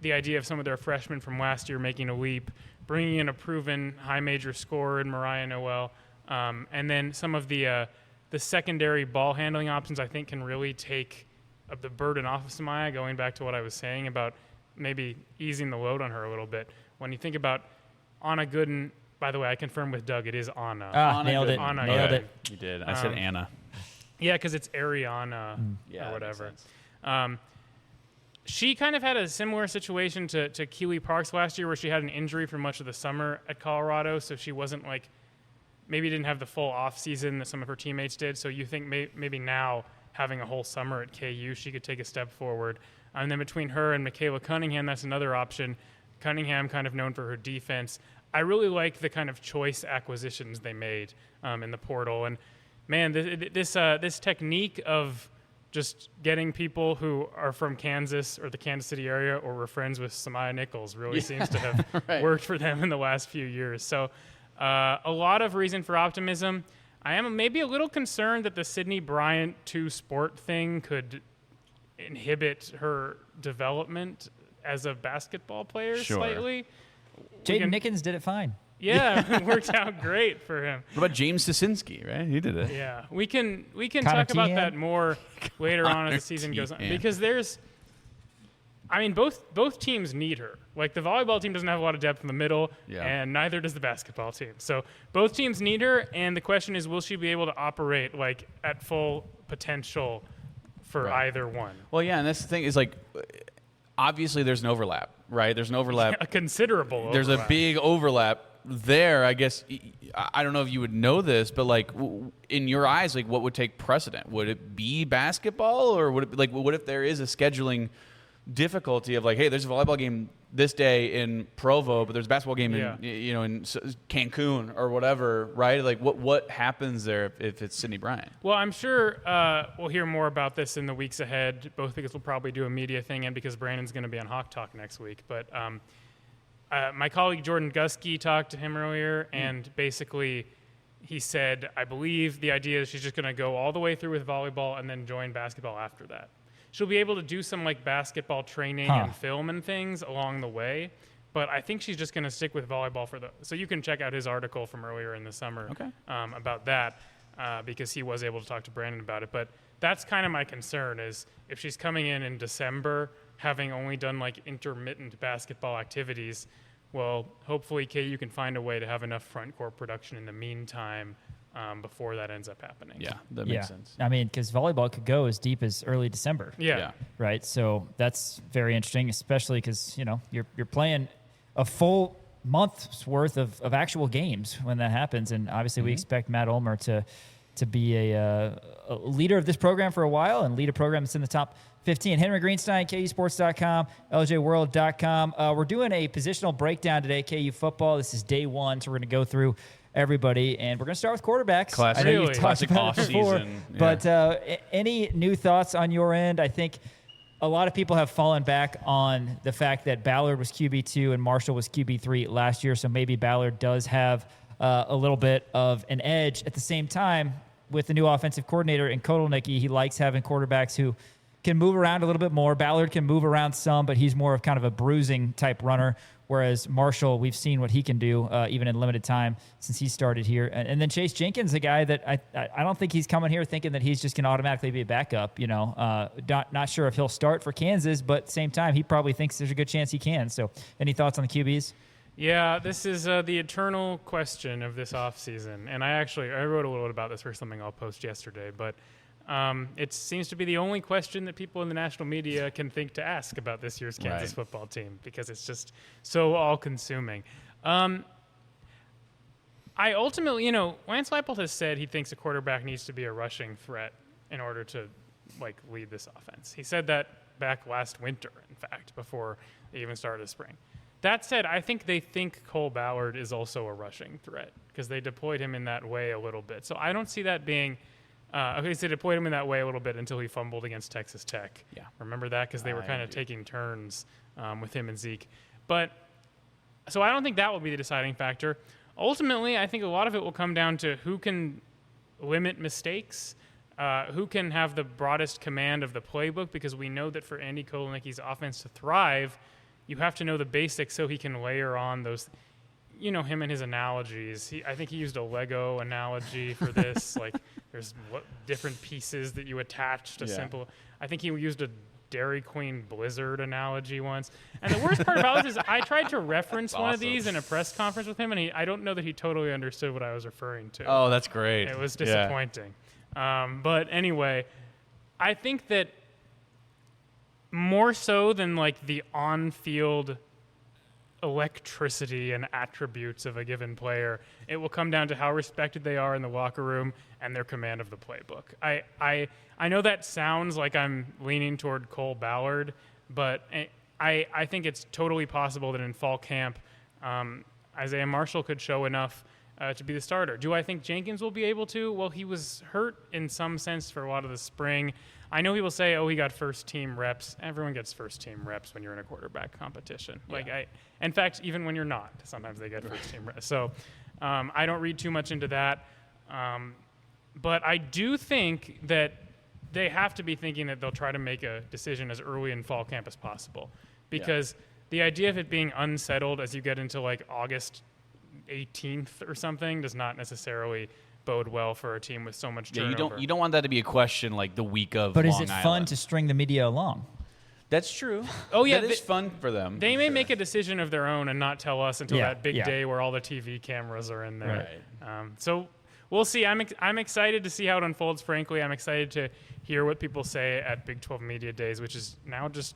the idea of some of their freshmen from last year making a leap, bringing in a proven high major scorer in Mariah Noel, and then some of the secondary ball handling options I think can really take the burden off of Samaya, going back to what I was saying about maybe easing the load on her a little bit. When you think about Anna Gooden, by the way, I confirmed with Doug, it is Anna. Anna nailed it. Anna nailed Gooden. it. You did. I said Anna. Yeah, because it's Ariana or whatever. She kind of had a similar situation to Keely Parks last year, where she had an injury for much of the summer at Colorado, so she wasn't maybe didn't have the full off season that some of her teammates did. So you think maybe now, having a whole summer at KU, she could take a step forward. And then between her and Michaela Cunningham, that's another option. Cunningham kind of known for her defense. I really like the kind of choice acquisitions they made in the portal. And, man, this technique of just getting people who are from Kansas or the Kansas City area or were friends with Samaya Nichols really seems to have worked for them in the last few years. So a lot of reason for optimism. I am maybe a little concerned that the Sydney Bryant 2 sport thing could inhibit her development as a basketball player slightly. Jaden Nickens did it fine. Yeah, it worked out great for him. What about James Sosinski, right? He did it. Yeah, we can talk about that more later on as the season goes on, because both teams need her. Like, the volleyball team doesn't have a lot of depth in the middle, and neither does the basketball team. So both teams need her, and the question is, will she be able to operate at full potential for either one? Well, yeah, and that's the thing is, obviously there's an overlap, right? There's an overlap. A considerable overlap. There's a big overlap there. I guess, I don't know if you would know this, but in your eyes, what would take precedent? Would it be basketball, or would it be what if there is a scheduling difficulty of hey, there's a volleyball game this day in Provo, but there's a basketball game in Cancun or whatever, right? What happens there if it's Sydney Bryant? Well, I'm sure we'll hear more about this in the weeks ahead, both because we'll probably do a media thing and because Brandon's going to be on Hawk Talk next week. But my colleague Jordan Gusky talked to him earlier, and basically he said, I believe the idea is she's just going to go all the way through with volleyball and then join basketball after that. She'll be able to do some basketball training and film and things along the way, but I think she's just going to stick with volleyball so you can check out his article from earlier in the summer about that, because he was able to talk to Brandon about it. But that's kind of my concern, is if she's coming in December having only done like intermittent basketball activities. Well, hopefully KU can find a way to have enough front court production in the meantime before that ends up happening. Yeah, that makes sense. I mean, because volleyball could go as deep as early December. Yeah. Right. So that's very interesting, especially because you're playing a full month's worth of actual games when that happens, and obviously we expect Matt Ulmer to be a leader of this program for a while and lead a program that's in the top 15. Henry Greenstein, KUSports.com, LJWorld.com. We're doing a positional breakdown today, KU football. This is day one, so we're going to go through everybody, and we're going to start with quarterbacks. Classic, I know you've talked about it before, off-season. but any new thoughts on your end? I think a lot of people have fallen back on the fact that Ballard was QB2 and Marshall was QB3 last year, so maybe Ballard does have a little bit of an edge. At the same time, with the new offensive coordinator in Kotelnicki, he likes having quarterbacks who can move around a little bit more. Ballard can move around some, but he's more of kind of a bruising type runner, whereas Marshall, we've seen what he can do even in limited time since he started here. And then Chase Jenkins, a guy that I don't think he's coming here thinking that he's just going to automatically be a backup. Not sure if he'll start for Kansas, but at the same time, he probably thinks there's a good chance he can. So any thoughts on the QBs? Yeah, this is the eternal question of this offseason. And I wrote a little bit about this for something I'll post yesterday, but it seems to be the only question that people in the national media can think to ask about this year's Kansas football team, because it's just so all-consuming. I ultimately, Lance Leipold has said he thinks a quarterback needs to be a rushing threat in order to, lead this offense. He said that back last winter, in fact, before they even started the spring. That said, I think they think Cole Ballard is also a rushing threat because they deployed him in that way a little bit. So I don't see that being they deployed him in that way a little bit until he fumbled against Texas Tech. Yeah. Remember that? Because they were kind of taking turns with him and Zeke. But so I don't think that will be the deciding factor. Ultimately, I think a lot of it will come down to who can limit mistakes, who can have the broadest command of the playbook, because we know that for Andy Kotelnicki's offense to thrive, you have to know the basics so he can layer on those, him and his analogies. I think he used a Lego analogy for this. There's different pieces that you attach to simple. I think he used a Dairy Queen Blizzard analogy once. And the worst part about this is I tried to reference one of these in a press conference with him, and I don't know that he totally understood what I was referring to. Oh, that's great. It was disappointing. But anyway, I think that more so than the on-field electricity and attributes of a given player, it will come down to how respected they are in the locker room and their command of the playbook. I know that sounds like I'm leaning toward Cole Ballard, but I think it's totally possible that in fall camp, Isaiah Marshall could show enough to be the starter. Do I think Jenkins will be able to? Well, he was hurt in some sense for a lot of the spring. I know people say, he got first-team reps. Everyone gets first-team reps when you're in a quarterback competition. Yeah. In fact, even when you're not, sometimes they get first-team reps. So I don't read too much into that. But I do think that they have to be thinking that they'll try to make a decision as early in fall camp as possible, because the idea of it being unsettled as you get into August 18th or something does not necessarily bode well for a team with so much turnover. You don't want that to be a question the week of But Long is it Island. fun to string the media along? That's true. Oh, yeah. That is fun for them. They may make a decision of their own and not tell us until that big Yeah. day where all the TV cameras are in there. Right. So we'll see. I'm excited to see how it unfolds, frankly. I'm excited to hear what people say at Big 12 Media Days, which is now just,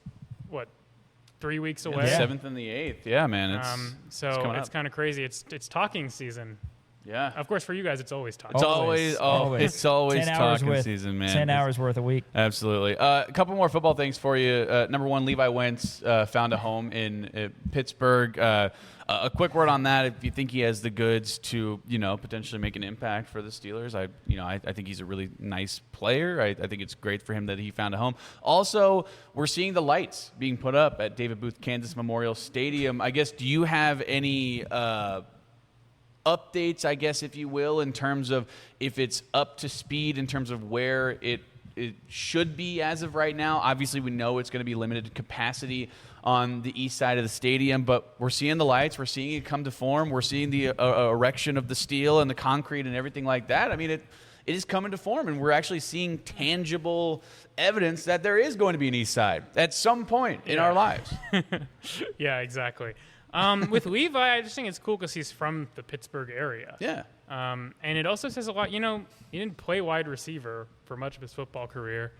3 weeks away? The 7th and the 8th. Yeah, man. It's kind of crazy. It's talking season. Yeah. Of course, for you guys, it's always talking. It's always talking 10 hours season, man. 10 hours worth a week. Absolutely. A couple more football things for you. Number one, Levi Wentz found a home in Pittsburgh. A quick word on that. If you think he has the goods to, potentially make an impact for the Steelers, I think he's a really nice player. I think it's great for him that he found a home. Also, we're seeing the lights being put up at David Booth Kansas Memorial Stadium. I guess, do you have any updates, I guess, if you will, in terms of if it's up to speed in terms of where it should be as of right now? Obviously, we know it's going to be limited capacity on the east side of the stadium, but we're seeing the lights. We're seeing it come to form. We're seeing the erection of the steel and the concrete and everything like that. I mean, it is coming to form, and we're actually seeing tangible evidence that there is going to be an East Side at some point in our lives. Yeah, exactly. With Levi, I just think it's cool because he's from the Pittsburgh area. Yeah. And it also says a lot. He didn't play wide receiver for much of his football career.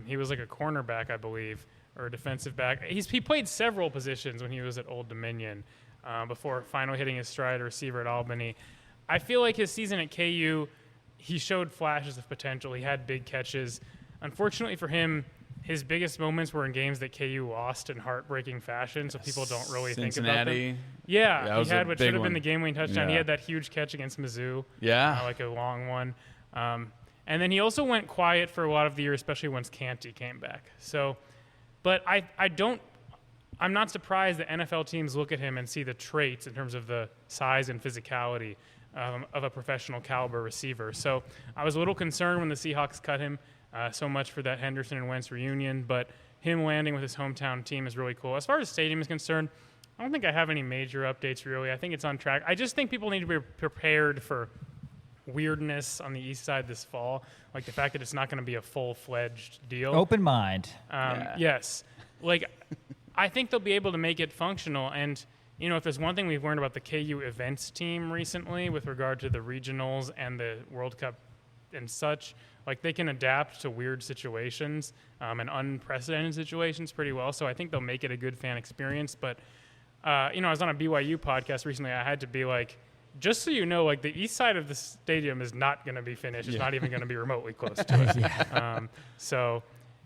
He was like a cornerback, I believe, or a defensive back. He played several positions when he was at Old Dominion before finally hitting his stride receiver at Albany. I feel like his season at KU, he showed flashes of potential. He had big catches. Unfortunately for him, his biggest moments were in games that KU lost in heartbreaking fashion, so people don't really think about them. Yeah, he had what should have been the game-winning touchdown. Yeah. He had that huge catch against Mizzou. Yeah. Like a long one. And then he also went quiet for a lot of the year, especially once Canty came back. So, but I'm not surprised that NFL teams look at him and see the traits in terms of the size and physicality of a professional caliber receiver. So I was a little concerned when the Seahawks cut him so much for that Henderson and Wentz reunion, but him landing with his hometown team is really cool. As far as stadium is concerned, I don't think I have any major updates really. I think it's on track. I just think people need to be prepared for weirdness on the East Side this fall, like the fact that it's not going to be a full-fledged deal. Open mind. Yes. Like, I think they'll be able to make it functional, and if there's one thing we've learned about the KU events team recently with regard to the regionals and the World Cup and such, like they can adapt to weird situations and unprecedented situations pretty well. So I think they'll make it a good fan experience. But, I was on a BYU podcast recently. I had to be like, just so you know, like the east side of the stadium is not going to be finished. It's not even going to be remotely close to it. So,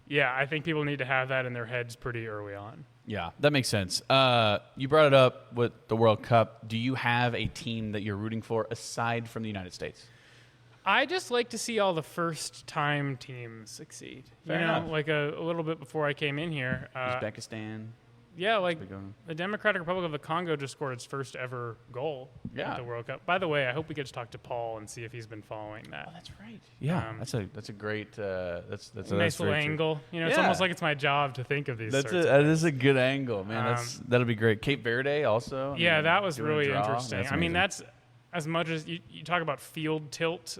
yeah, I think people need to have that in their heads pretty early on. Yeah, that makes sense. You brought it up with the World Cup. Do you have a team that you're rooting for aside from the United States? I just like to see all the first-time teams succeed. Fair enough. Like a little bit before I came in here. Uzbekistan. Yeah, like the Democratic Republic of the Congo just scored its first ever goal at the World Cup. By the way, I hope we get to talk to Paul and see if he's been following that. Oh, that's right. Yeah, that's a great that's a nice little angle. It's almost like it's my job to think of these. That is a good angle, man. That'll be great. Cape Verde also. That was really interesting. I mean, that's as much as you talk about field tilt,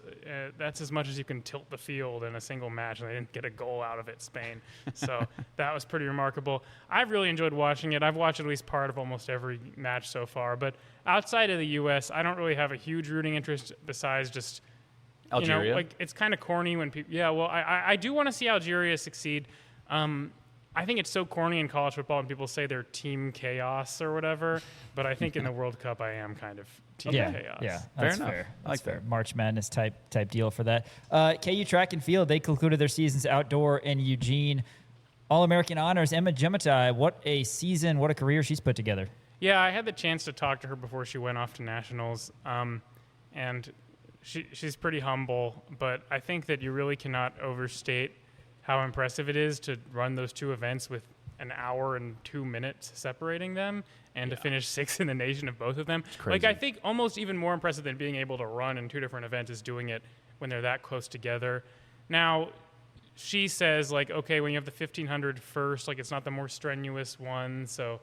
that's as much as you can tilt the field in a single match, and they didn't get a goal out of it, Spain. So that was pretty remarkable. I've really enjoyed watching it. I've watched at least part of almost every match so far. But outside of the U.S., I don't really have a huge rooting interest besides just Algeria. Like it's kind of corny when people. Yeah, well, I do want to see Algeria succeed. I think it's so corny in college football when people say they're team chaos or whatever, but I think in the World Cup I am kind of team chaos. Yeah, that's fair. That's fair. March Madness type deal for that. KU Track and Field, they concluded their seasons outdoor in Eugene. All-American honors, Emma Gematai. What a season, what a career she's put together. Yeah, I had the chance to talk to her before she went off to nationals, and she's pretty humble, but I think that you really cannot overstate how impressive it is to run those two events with an hour and 2 minutes separating them and to finish sixth in the nation of both of them. Like, I think almost even more impressive than being able to run in two different events is doing it when they're that close together. Now, she says, like, okay, when you have the 1500 first, like, it's not the more strenuous one, so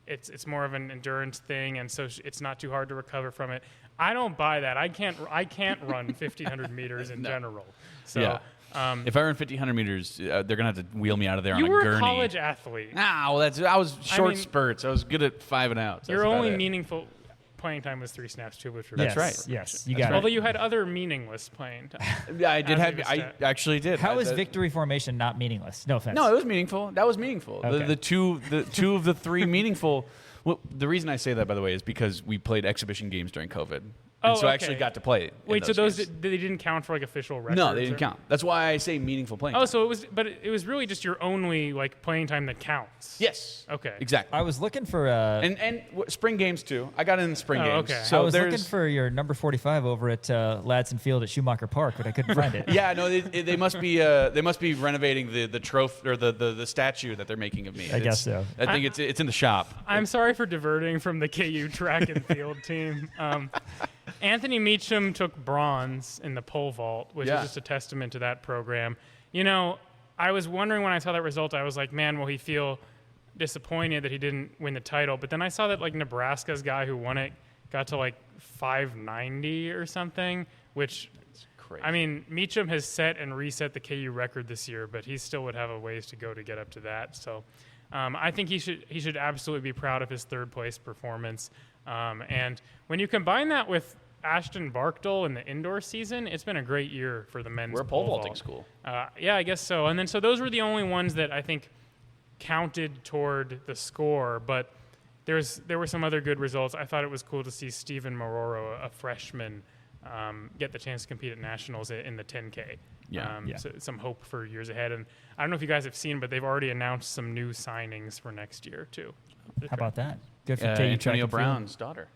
it's more of an endurance thing, and so it's not too hard to recover from it. I don't buy that. I can't run 1500 meters in general. So. If I run 1,500 meters, they're going to have to wheel me out of there on a gurney. You were a college athlete. Nah, well, I was short spurts. I was good at 5 and outs. Your only meaningful playing time was 3 snaps, too, which That's right. Yes, you got it. Although you had other meaningless playing time. Yeah, I did have. I actually did. How is victory formation not meaningless? No offense. No, it was meaningful. That was meaningful. Okay. The two of the 3 meaningful. Well, the reason I say that, by the way, is because we played exhibition games during COVID. And so I actually got to play. Wait, so those they didn't count for like official records? No, they didn't count. That's why I say meaningful playing time. So it was really just your only like playing time that counts. Yes. Okay. Exactly. I was looking for and spring games too. I got in the spring games. Okay. So I was looking for your number 45 over at Ladson Field at Schumacher Park, but I couldn't find it. Yeah, no, they must be renovating the trophy or the statue that they're making of me. I guess so. I think it's in the shop. I'm sorry for diverting from the KU track and field team. Anthony Meacham took bronze in the pole vault, which is just a testament to that program. I was wondering when I saw that result, I was like, man, will he feel disappointed that he didn't win the title? But then I saw that like Nebraska's guy who won it got to like 590 or something, which crazy. I mean, Meacham has set and reset the KU record this year, but he still would have a ways to go to get up to that. So I think he should absolutely be proud of his third place performance. And when you combine that with Ashton Barkdale in the indoor season, it's been a great year for the men's We're a pole vaulting school. Yeah, I guess so. And then so those were the only ones that I think counted toward the score, but there were some other good results. I thought it was cool to see Stephen Mororo, a freshman, get the chance to compete at nationals in the 10K. So some hope for years ahead. And I don't know if you guys have seen, but they've already announced some new signings for next year too. How about that? Good for KU Antonio track and field. Brown's daughter.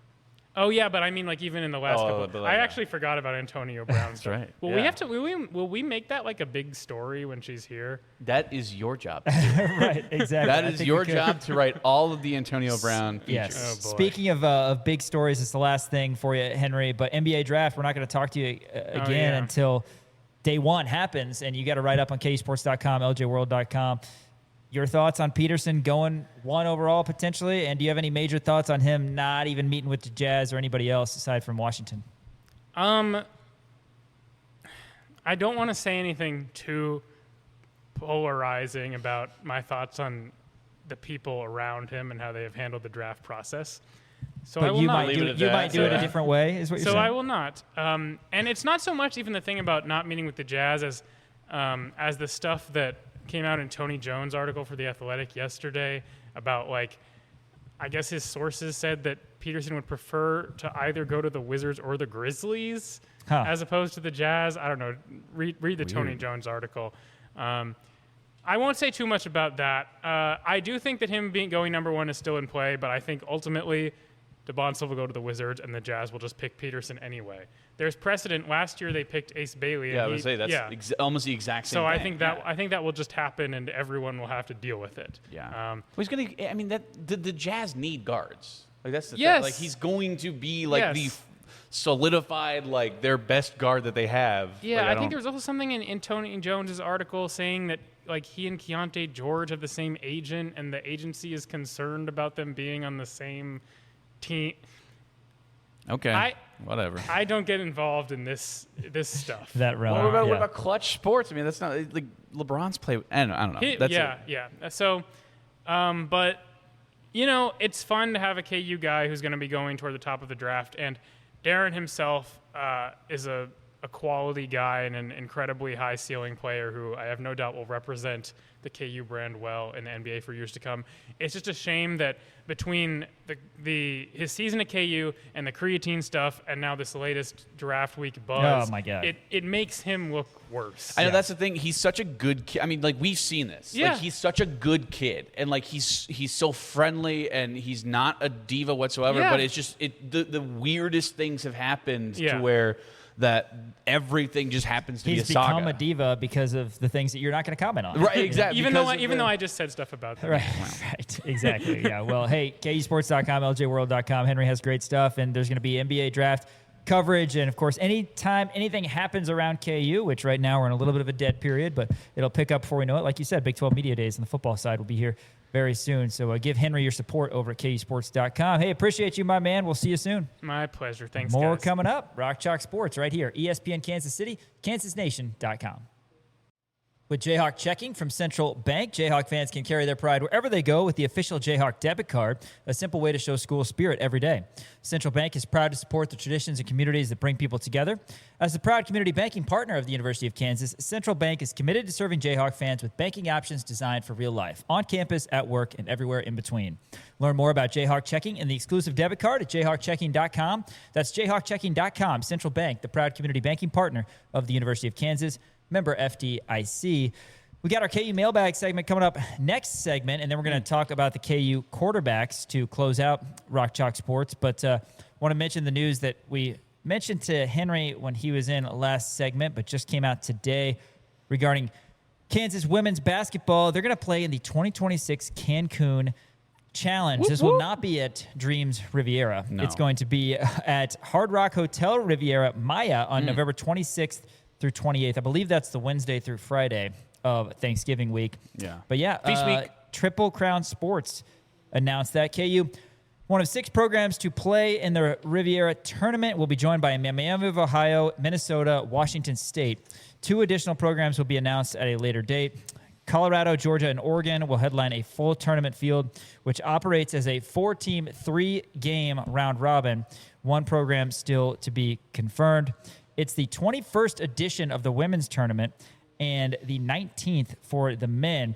Oh yeah, but I mean, like even in the last couple, I actually forgot about Antonio Brown. That's right. Well, we have to. Will we make that like a big story when she's here? That is your job. Right, exactly. That is your job to write all of the Antonio Brown features. Yes. Oh, boy. Speaking of big stories, it's the last thing for you, Henry. But NBA draft, we're not going to talk to you again until day one happens, and you got to write up on KUSports.com, LJWorld.com. Your thoughts on Peterson going 1 overall potentially, and do you have any major thoughts on him not even meeting with the Jazz or anybody else aside from Washington? I don't want to say anything too polarizing about my thoughts on the people around him and how they have handled the draft process. So But I will you not. might do it a different way, is what you're So saying? I will not. And it's not so much even the thing about not meeting with the Jazz as the stuff that came out in Tony Jones' article for The Athletic yesterday about, like, I guess his sources said that Peterson would prefer to either go to the Wizards or the Grizzlies as opposed to the Jazz. I don't know. Read the Tony Jones article. I won't say too much about that. I do think that him going number 1 is still in play, but I think ultimately DeBonsil will go to the Wizards and the Jazz will just pick Peterson anyway. There's precedent. Last year they picked Ace Bailey. Yeah, I would say that's almost the exact same thing. So I think that will just happen and everyone will have to deal with it. Yeah. He's gonna. I mean, the Jazz need guards. Like that's the Yes. thing. Like he's going to be like the Yes. solidified, like their best guard that they have. Yeah, Like, I think there was also something in Tony Jones' article saying that like he and Keontae George have the same agent and the agency is concerned about them being on the same team. Okay. Whatever. I don't get involved in this stuff. That realm. What about clutch sports? I mean, that's not like LeBron's play. I don't know. That's So, but you know, it's fun to have a KU guy who's going to be going toward the top of the draft, and Darren himself is a quality guy and an incredibly high ceiling player who I have no doubt will represent the KU brand well in the NBA for years to come. It's just a shame that between his season at KU and the creatine stuff and now this latest draft week buzz, oh my God, it makes him look worse. I know that's the thing. He's such a good kid. I mean, like we've seen this. Yeah. Like he's such a good kid, and like he's so friendly, and he's not a diva whatsoever. Yeah. But it's just the weirdest things have happened Yeah. to where that everything just happens to be a He's saga. become a diva because of the things that you're not going to comment on. Right, exactly. Even though I just said stuff about that. Right, exactly. Yeah. Well, hey, KUSports.com, LJWorld.com. Henry has great stuff, and there's going to be NBA draft coverage, and of course, anytime anything happens around KU, which right now we're in a little bit of a dead period, but it'll pick up before we know it. Like you said, Big 12 Media Days on the football side will be here very soon. So give Henry your support over at KUSports.com. Hey, appreciate you, my man. We'll see you soon. My pleasure. Thanks, More guys. coming up. Rock Chalk Sports right here. ESPN Kansas City, KansasNation.com. With Jayhawk Checking from Central Bank, Jayhawk fans can carry their pride wherever they go with the official Jayhawk debit card, a simple way to show school spirit every day. Central Bank is proud to support the traditions and communities that bring people together. As the proud community banking partner of the University of Kansas, Central Bank is committed to serving Jayhawk fans with banking options designed for real life, on campus, at work, and everywhere in between. Learn more about Jayhawk Checking and the exclusive debit card at jayhawkchecking.com. That's jayhawkchecking.com. Central Bank, the proud community banking partner of the University of Kansas. Member FDIC. We got our KU Mailbag segment coming up next segment, and then we're going to talk about the KU quarterbacks to close out Rock Chalk Sports. But want to mention the news that we mentioned to Henry when he was in last segment, but just came out today regarding Kansas women's basketball. They're going to play in the 2026 Cancun Challenge. Whoop, this whoop. will not be at Dreams Riviera. No. It's going to be at Hard Rock Hotel Riviera Maya on November 26th through 28th. I believe that's the Wednesday through Friday of Thanksgiving week. Yeah. But yeah, Feast week. Triple Crown Sports announced that. KU One of 6 programs to play in the Riviera tournament will be joined by Miami of Ohio, Minnesota, Washington State. 2 additional programs will be announced at a later date. Colorado, Georgia, and Oregon will headline a full tournament field, which operates as a 4-team, 3-game round robin. 1 program still to be confirmed. It's the 21st edition of the women's tournament and the 19th for the men.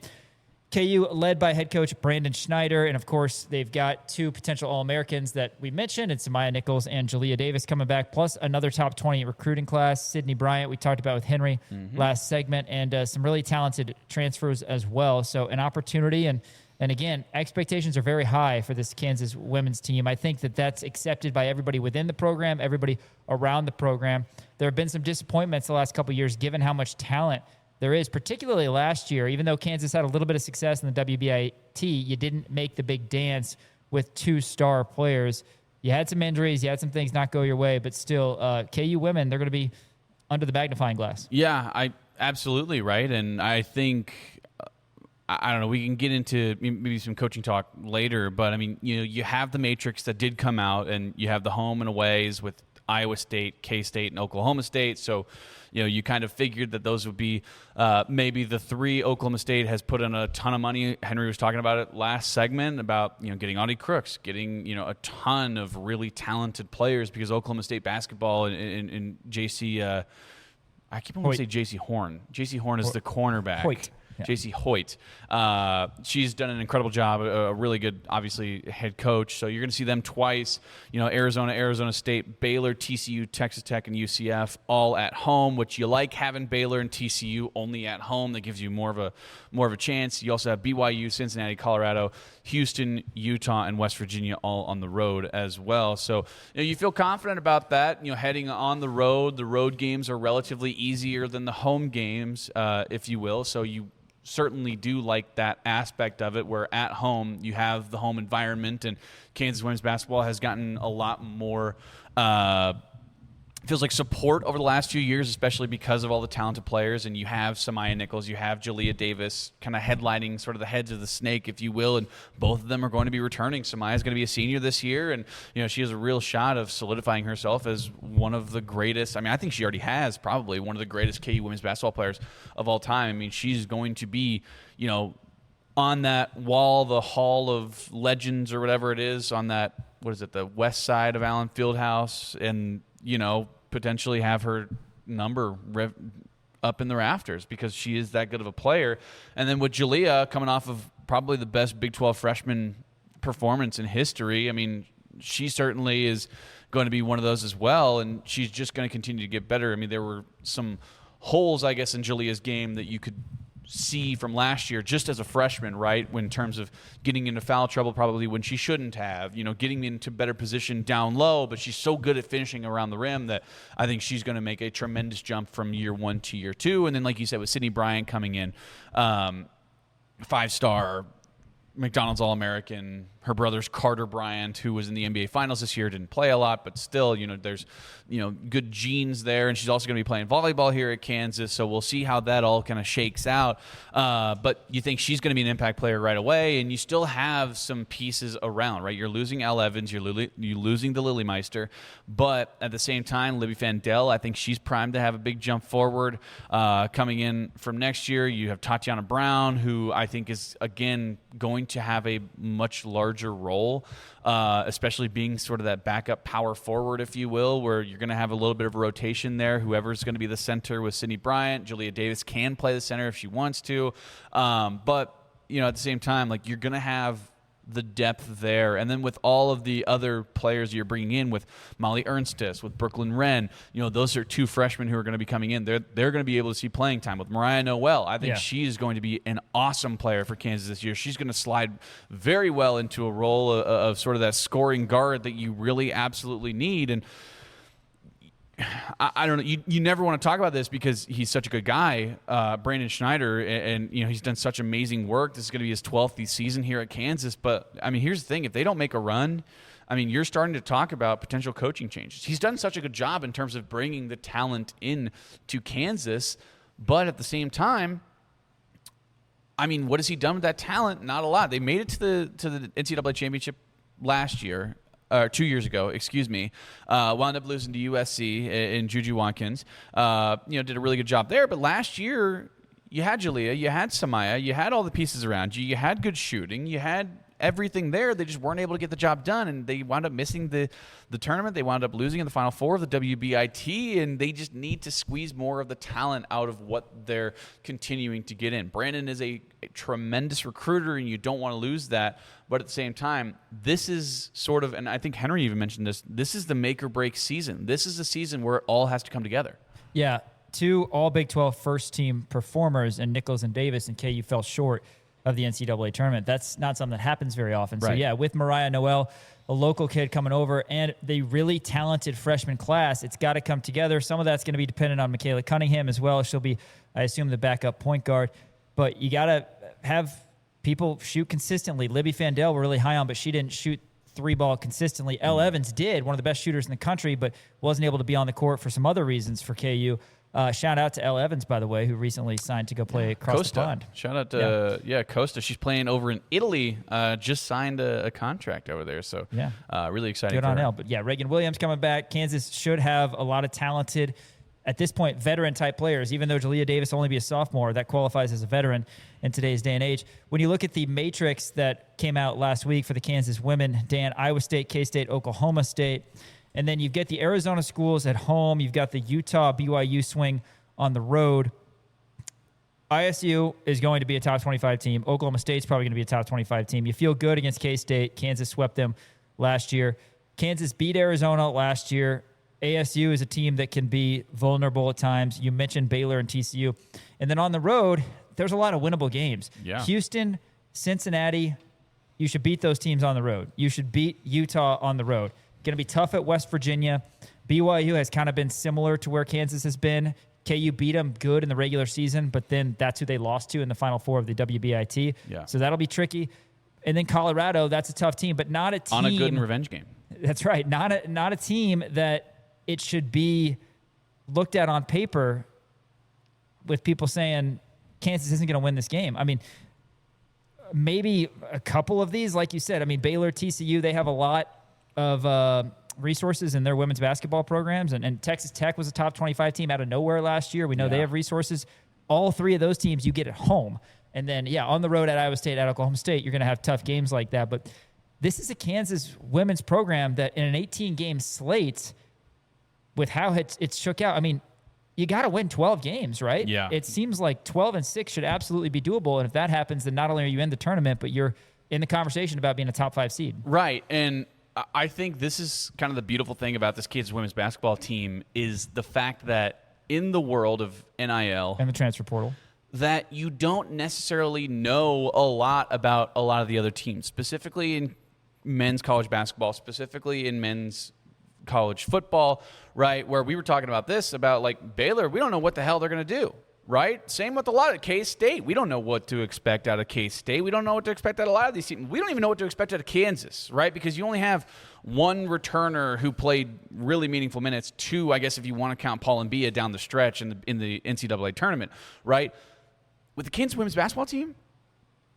KU led by head coach Brandon Schneider, and of course, they've got 2 potential All-Americans that we mentioned. It's Samaya Nichols and Jalea Davis coming back, plus another top 20 recruiting class. Sydney Bryant, we talked about with Henry last segment, and some really talented transfers as well. So an opportunity, and again, expectations are very high for this Kansas women's team. I think that that's accepted by everybody within the program, everybody around the program. There have been some disappointments the last couple of years, given how much talent there is, particularly last year. Even though Kansas had a little bit of success in the WBIT, you didn't make the big dance with 2 star players. You had some injuries, you had some things not go your way, but still, KU women, they're going to be under the magnifying glass. Yeah, I absolutely right. And I think, I don't know, we can get into maybe some coaching talk later, but I mean, you have the matrix that did come out, and you have the home and aways with Iowa State, K-State, and Oklahoma State. So, you kind of figured that those would be maybe the 3. Oklahoma State has put in a ton of money. Henry was talking about it last segment about, getting Audie Crooks, getting, a ton of really talented players, because Oklahoma State basketball and JC, I keep wanting to say JC Horn. JC Horn is the cornerback. Hoyt. Yeah. JC Hoyt. She's done an incredible job, a really good, obviously, head coach. So you're going to see them twice. Arizona, Arizona State, Baylor, TCU, Texas Tech, and UCF all at home, which you like having Baylor and TCU only at home. That gives you more of a chance. You also have BYU, Cincinnati, Colorado, Houston, Utah, and West Virginia all on the road as well. So you feel confident about that. Heading on the road games are relatively easier than the home games, if you will. So you certainly do like that aspect of it, where at home you have the home environment, and Kansas women's basketball has gotten a lot more feels like support over the last few years, especially because of all the talented players. And you have Samaya Nichols, you have Jalea Davis kind of headlining sort of the heads of the snake, if you will, and both of them are going to be returning. Samaya's going to be a senior this year, and she has a real shot of solidifying herself as one of the greatest. I think she already has probably one of the greatest KU women's basketball players of all time. She's going to be, on that wall, the Hall of Legends or whatever it is, on that, what is it, the west side of Allen Fieldhouse, and potentially have her number up in the rafters, because she is that good of a player. And then with Jalea coming off of probably the best Big 12 freshman performance in history, she certainly is going to be one of those as well, and she's just going to continue to get better. There were some holes, I guess, in Jalea's game that you could see from last year just as a freshman, right, in terms of getting into foul trouble probably when she shouldn't have, getting into better position down low, but she's so good at finishing around the rim that I think she's going to make a tremendous jump from year 1 to year 2. And then, like you said, with Sydney Bryant coming in, 5-star McDonald's All-American. Her brother's Carter Bryant, who was in the NBA Finals this year, didn't play a lot, but still, there's, good genes there. And she's also going to be playing volleyball here at Kansas, so we'll see how that all kind of shakes out. But you think she's going to be an impact player right away, and you still have some pieces around, right? You're losing Al Evans, you're losing the Lilymeister, but at the same time, Libby Fandel, I think she's primed to have a big jump forward coming in from next year. You have Tatiana Brown, who I think is, again, going to have a much larger role, especially being sort of that backup power forward, if you will, where you're going to have a little bit of a rotation there. Whoever's going to be the center with Sydney Bryant, Jalea Davis can play the center if she wants to, but at the same time, you're going to have the depth there. And then with all of the other players you're bringing in, with Molly Ernstis, with Brooklyn Wren, those are 2 freshmen who are going to be coming in. They're going to be able to see playing time. With Mariah Noel, I think she is going to be an awesome player for Kansas this year. She's going to slide very well into a role of sort of that scoring guard that you really absolutely need. And I don't know. You never want to talk about this because he's such a good guy, Brandon Schneider, and he's done such amazing work. This is going to be his 12th season here at Kansas. But here's the thing: if they don't make a run, you're starting to talk about potential coaching changes. He's done such a good job in terms of bringing the talent in to Kansas, but at the same time, what has he done with that talent? Not a lot. They made it to the NCAA championship last year. 2 years ago, excuse me, wound up losing to USC in Juju Watkins. Did a really good job there. But last year, you had Jalea, you had Samaya, you had all the pieces around you, you had good shooting, you had everything there. They just weren't able to get the job done, and they wound up missing the tournament. They wound up losing in the Final Four of the WBIT, and they just need to squeeze more of the talent out of what they're continuing to get in. Brandon is a tremendous recruiter, and you don't want to lose that. But at the same time, this is sort of, and I think Henry even mentioned this is the make or break season. This is the season where it all has to come together. Yeah, 2 all Big 12 first-team performers, and Nichols and Davis, and KU fell short of the NCAA tournament. That's not something that happens very often. Right. So, yeah, with Mariah Noel, a local kid coming over, and the really talented freshman class, it's got to come together. Some of that's going to be dependent on Michaela Cunningham as well. She'll be, I assume, the backup point guard. But you got to have people shoot consistently. Libby Fandel we're really high on, but she didn't shoot 3-ball consistently. Elle Evans did, one of the best shooters in the country, but wasn't able to be on the court for some other reasons for KU. Shout out to Elle Evans, by the way, who recently signed to go play across Costa. the pond. Shout out to Costa. She's playing over in Italy. Just signed a contract over there. So really exciting. Good on Elle. But yeah, Reagan Williams coming back. Kansas should have a lot of talented, at this point, veteran-type players. Even though Jalea Davis will only be a sophomore, that qualifies as a veteran in today's day and age. When you look at the matrix that came out last week for the Kansas women, Dan, Iowa State, K-State, Oklahoma State, and then you've got the Arizona schools at home. You've got the Utah BYU swing on the road. ISU is going to be a top 25 team. Oklahoma State's probably going to be a top 25 team. You feel good against K-State. Kansas swept them last year. Kansas beat Arizona last year. ASU is a team that can be vulnerable at times. You mentioned Baylor and TCU. And then on the road, there's a lot of winnable games. Yeah. Houston, Cincinnati, you should beat those teams on the road. You should beat Utah on the road. Going to be tough at West Virginia. BYU has kind of been similar to where Kansas has been. KU beat them good in the regular season, but then that's who they lost to in the Final Four of the WBIT. Yeah. So that'll be tricky. And then Colorado, that's a tough team, but not a team. On a good and revenge game. That's right. Not a team that it should be looked at on paper with people saying Kansas isn't going to win this game. I mean, maybe a couple of these, like you said. I mean, Baylor, TCU, they have a lot of resources in their women's basketball programs. And Texas Tech was a top 25 team out of nowhere last year. We know they have resources. All 3 of those teams you get at home. And then, on the road at Iowa State, at Oklahoma State, you're going to have tough games like that. But this is a Kansas women's program that in an 18-game slate, with how it's shook out, I mean, you got to win 12 games, right? Yeah. It seems like 12-6 should absolutely be doable. And if that happens, then not only are you in the tournament, but you're in the conversation about being a top 5 seed. Right. And I think this is kind of the beautiful thing about this Kansas women's basketball team is the fact that in the world of NIL And the transfer portal. that you don't necessarily know a lot about a lot of the other teams, specifically in men's college basketball, specifically in men's college football, right? Where we were talking about this, about like Baylor, we don't know what the hell they're going to do, right? Same with a lot of K-State. We don't know what to expect out of K-State. We don't know what to expect out of a lot of these teams. We don't even know what to expect out of Kansas, right? Because you only have one returner who played really meaningful minutes, 2, I guess, if you want to count Paul and Bia down the stretch in the NCAA tournament, right? With the Kansas women's basketball team,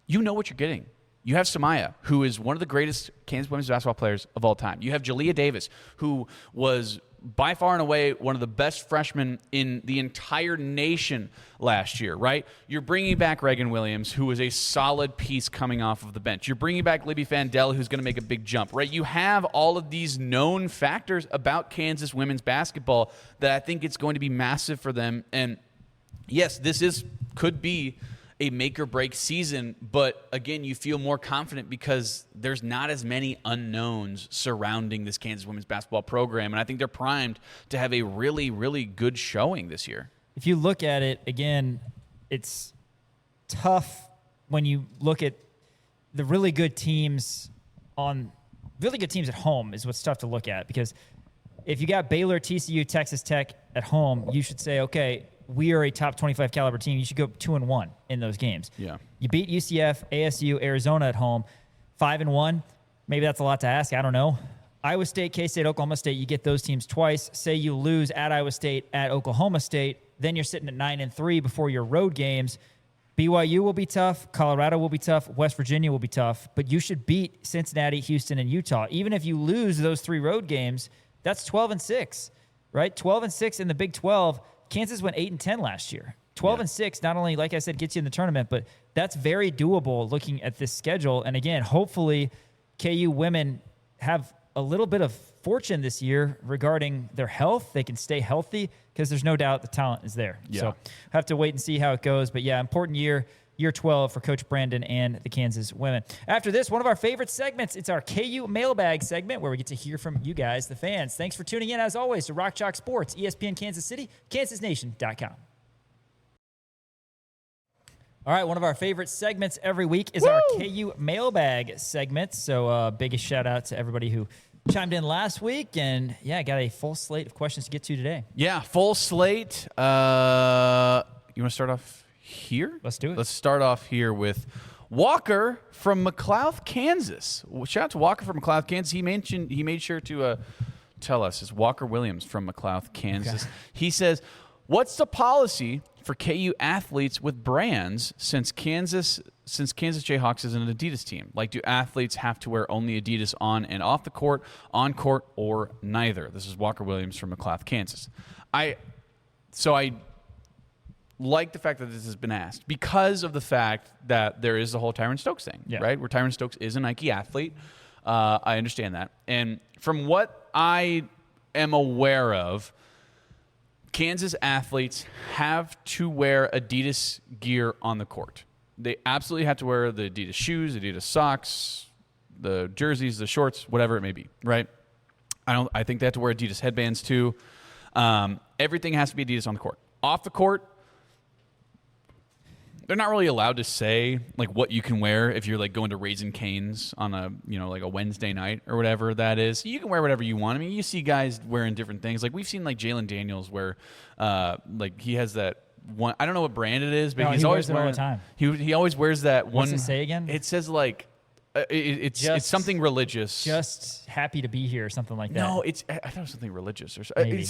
you know what you're getting. You have Samaya, who is one of the greatest Kansas women's basketball players of all time. You have Jalea Davis, who was by far and away one of the best freshmen in the entire nation last year, right? You're bringing back Reagan Williams, who is a solid piece coming off of the bench. You're bringing back Libby Fandel, who's going to make a big jump, right? You have all of these known factors about Kansas women's basketball that I think it's going to be massive for them. And yes, could be a make or break season, but again, you feel more confident because there's not as many unknowns surrounding this Kansas women's basketball program, and I think they're primed to have a really, really good showing this year. If you look at it, again, it's tough when you look at the really good teams at home is what's tough to look at, because if you got Baylor, TCU, Texas Tech at home, you should say, okay, we are a top 25 caliber team. You should go 2-1 in those games. Yeah. You beat UCF, ASU, Arizona at home, 5-1. Maybe that's a lot to ask. I don't know. Iowa State, K-State, Oklahoma State, you get those teams twice. Say you lose at Iowa State, at Oklahoma State, then you're sitting at 9-3 before your road games. BYU will be tough. Colorado will be tough. West Virginia will be tough. But you should beat Cincinnati, Houston, and Utah. Even if you lose those 3 road games, that's 12-6, right? 12-6 in the Big 12. Kansas went 8-10 last year. 12-6, not only, like I said, gets you in the tournament, but that's very doable looking at this schedule. And again, hopefully KU women have a little bit of fortune this year regarding their health. They can stay healthy because there's no doubt the talent is there. Yeah. So have to wait and see how it goes. But yeah, important year 12 for Coach Brandon and the Kansas women. After this, one of our favorite segments, it's our KU Mailbag segment where we get to hear from you guys, the fans. Thanks for tuning in, as always, to Rock Chalk Sports, ESPN Kansas City, kansasnation.com. All right, one of our favorite segments every week is our KU Mailbag segment. So biggest shout out to everybody who chimed in last week. And, yeah, got a full slate of questions to get to today. Yeah, full slate. You want to start off here? Let's do it. Let's start off here with Walker from McLouth, Kansas. Shout out to Walker from McLouth, Kansas. He made sure to tell us. It's Walker Williams from McLouth, Kansas. Okay. He says, what's the policy for KU athletes with brands since Kansas Jayhawks is an Adidas team? Like, do athletes have to wear only Adidas on and off the court, on court, or neither? This is Walker Williams from McLouth, Kansas. I like the fact that this has been asked because of the fact that there is the whole Tyron Stokes thing, right? Where Tyron Stokes is a Nike athlete. I understand that. And from what I am aware of, Kansas athletes have to wear Adidas gear on the court. They absolutely have to wear the Adidas shoes, Adidas socks, the jerseys, the shorts, whatever it may be, right? I think they have to wear Adidas headbands too. Everything has to be Adidas on the court. Off the court, they're not really allowed to say like what you can wear if you're like going to Raising Cane's on a like a Wednesday night or whatever that is. You can wear whatever you want. I mean, you see guys wearing different things. Like we've seen like Jalen Daniels wear like he has that one. I don't know what brand it is, but he's always wearing it all the time. He always wears that one. What's it say again? It says like it's something religious. Just happy to be here or something like that. No, I thought it was something religious or Maybe.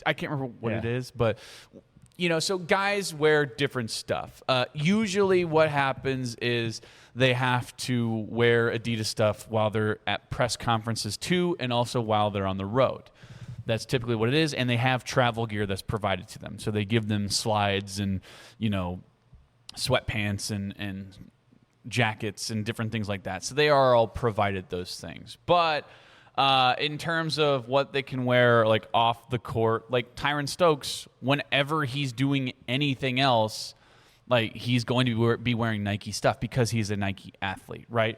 I can't remember what it is, but. So guys wear different stuff. Usually what happens is they have to wear Adidas stuff while they're at press conferences too, and also while they're on the road. That's typically what it is, and they have travel gear that's provided to them. So they give them slides and, sweatpants and jackets and different things like that. So they are all provided those things. But in terms of what they can wear, like off the court, like Tyron Stokes, whenever he's doing anything else, like he's going to be wearing Nike stuff because he's a Nike athlete, right?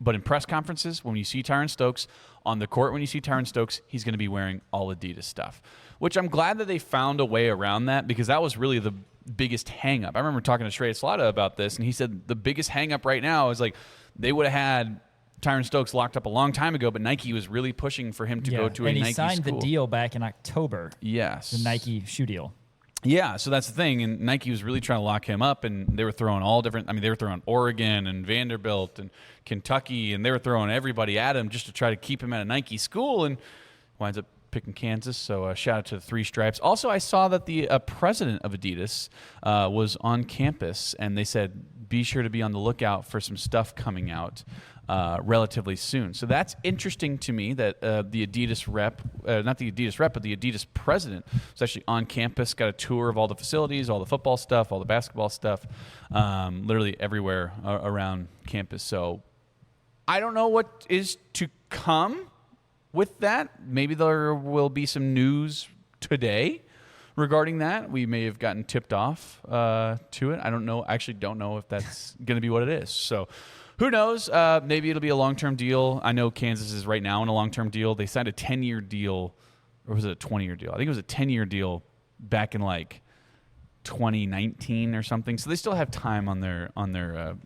But in press conferences, when you see Tyron Stokes on the court, when you see Tyron Stokes, he's going to be wearing all Adidas stuff, which I'm glad that they found a way around that because that was really the biggest hang up. I remember talking to Shrey Slada about this, and he said the biggest hang up right now is like they would have had Tyron Stokes locked up a long time ago, but Nike was really pushing for him to go to a Nike school. And he signed the deal back in October. Yes. The Nike shoe deal. Yeah, so that's the thing. And Nike was really trying to lock him up, and they were throwing they were throwing Oregon and Vanderbilt and Kentucky, and they were throwing everybody at him just to try to keep him at a Nike school, and winds up picking Kansas. So shout out to the Three Stripes. Also, I saw that the president of Adidas was on campus, and they said, be sure to be on the lookout for some stuff coming out relatively soon. So that's interesting to me that the Adidas rep, not the Adidas rep, but the Adidas president was actually on campus, got a tour of all the facilities, all the football stuff, all the basketball stuff, literally everywhere around campus. So I don't know what is to come with that. Maybe there will be some news today regarding that. We may have gotten tipped off to it. I don't know. I actually don't know if that's going to be what it is. So who knows? Maybe it'll be a long-term deal. I know Kansas is right now in a long-term deal. They signed a 10-year deal, or was it a 20-year deal? I think it was a 10-year deal back in like 2019 or something. So they still have time on their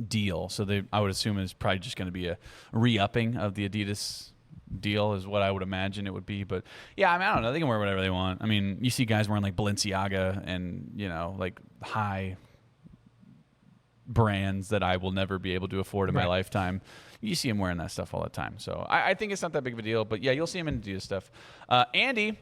deal. So I would assume it's probably just going to be a re-upping of the Adidas deal is what I would imagine it would be. But yeah, I mean, I don't know. They can wear whatever they want. I mean, you see guys wearing like Balenciaga and, like high brands that I will never be able to afford in my lifetime. You see him wearing that stuff all the time. So I think it's not that big of a deal. But yeah, you'll see him in Adidas stuff. Andy,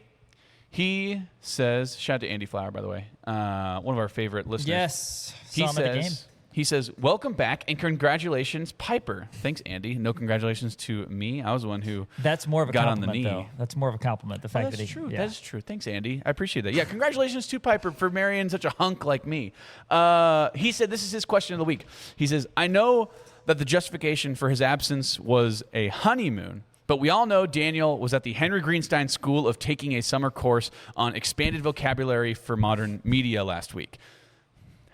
He says, shout out to Andy Flower, by the way, one of our favorite listeners. Yes, saw him at the game. He says, welcome back and congratulations, Piper. Thanks, Andy. No congratulations to me. I was the one who That's more of a got on compliment, the knee. though. That's more of a compliment. The fact That's that he, true. yeah. That is true. Thanks, Andy. I appreciate that. Yeah, congratulations to Piper for marrying such a hunk like me. He said this is his question of the week. He says, I know that the justification for his absence was a honeymoon, but we all know Daniel was at the Henry Greenstein School of taking a summer course on expanded vocabulary for modern media last week.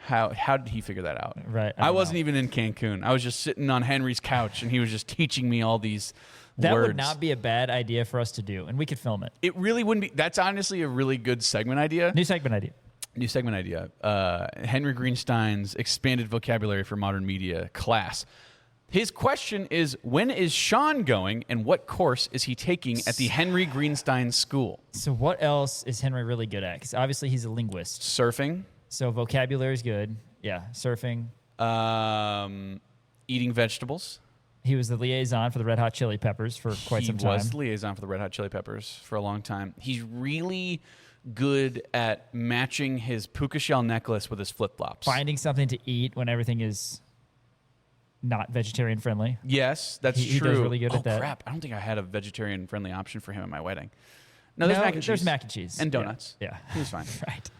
How did he figure that out? Right. I wasn't even in Cancun. I was just sitting on Henry's couch, and he was just teaching me all these That words. would not be a bad idea for us to do, and we could film it. It really wouldn't be. That's honestly a really good segment idea. New segment idea. New segment idea. Henry Greenstein's expanded vocabulary for modern media class. His question is, when is Sean going, and what course is he taking at the Henry Greenstein School? So what else is Henry really good at? Because obviously he's a linguist. Surfing. So vocabulary is good. Yeah, surfing. Eating vegetables. He was the liaison for the Red Hot Chili Peppers for quite some time. He was the liaison for the Red Hot Chili Peppers for a long time. He's really good at matching his puka shell necklace with his flip-flops. Finding something to eat when everything is not vegetarian friendly. Yes, that's He true. does really good at that. Oh, crap. I don't think I had a vegetarian-friendly option for him at my wedding. No, there's mac and cheese. There's mac and cheese. And donuts. Yeah. He was fine. Right.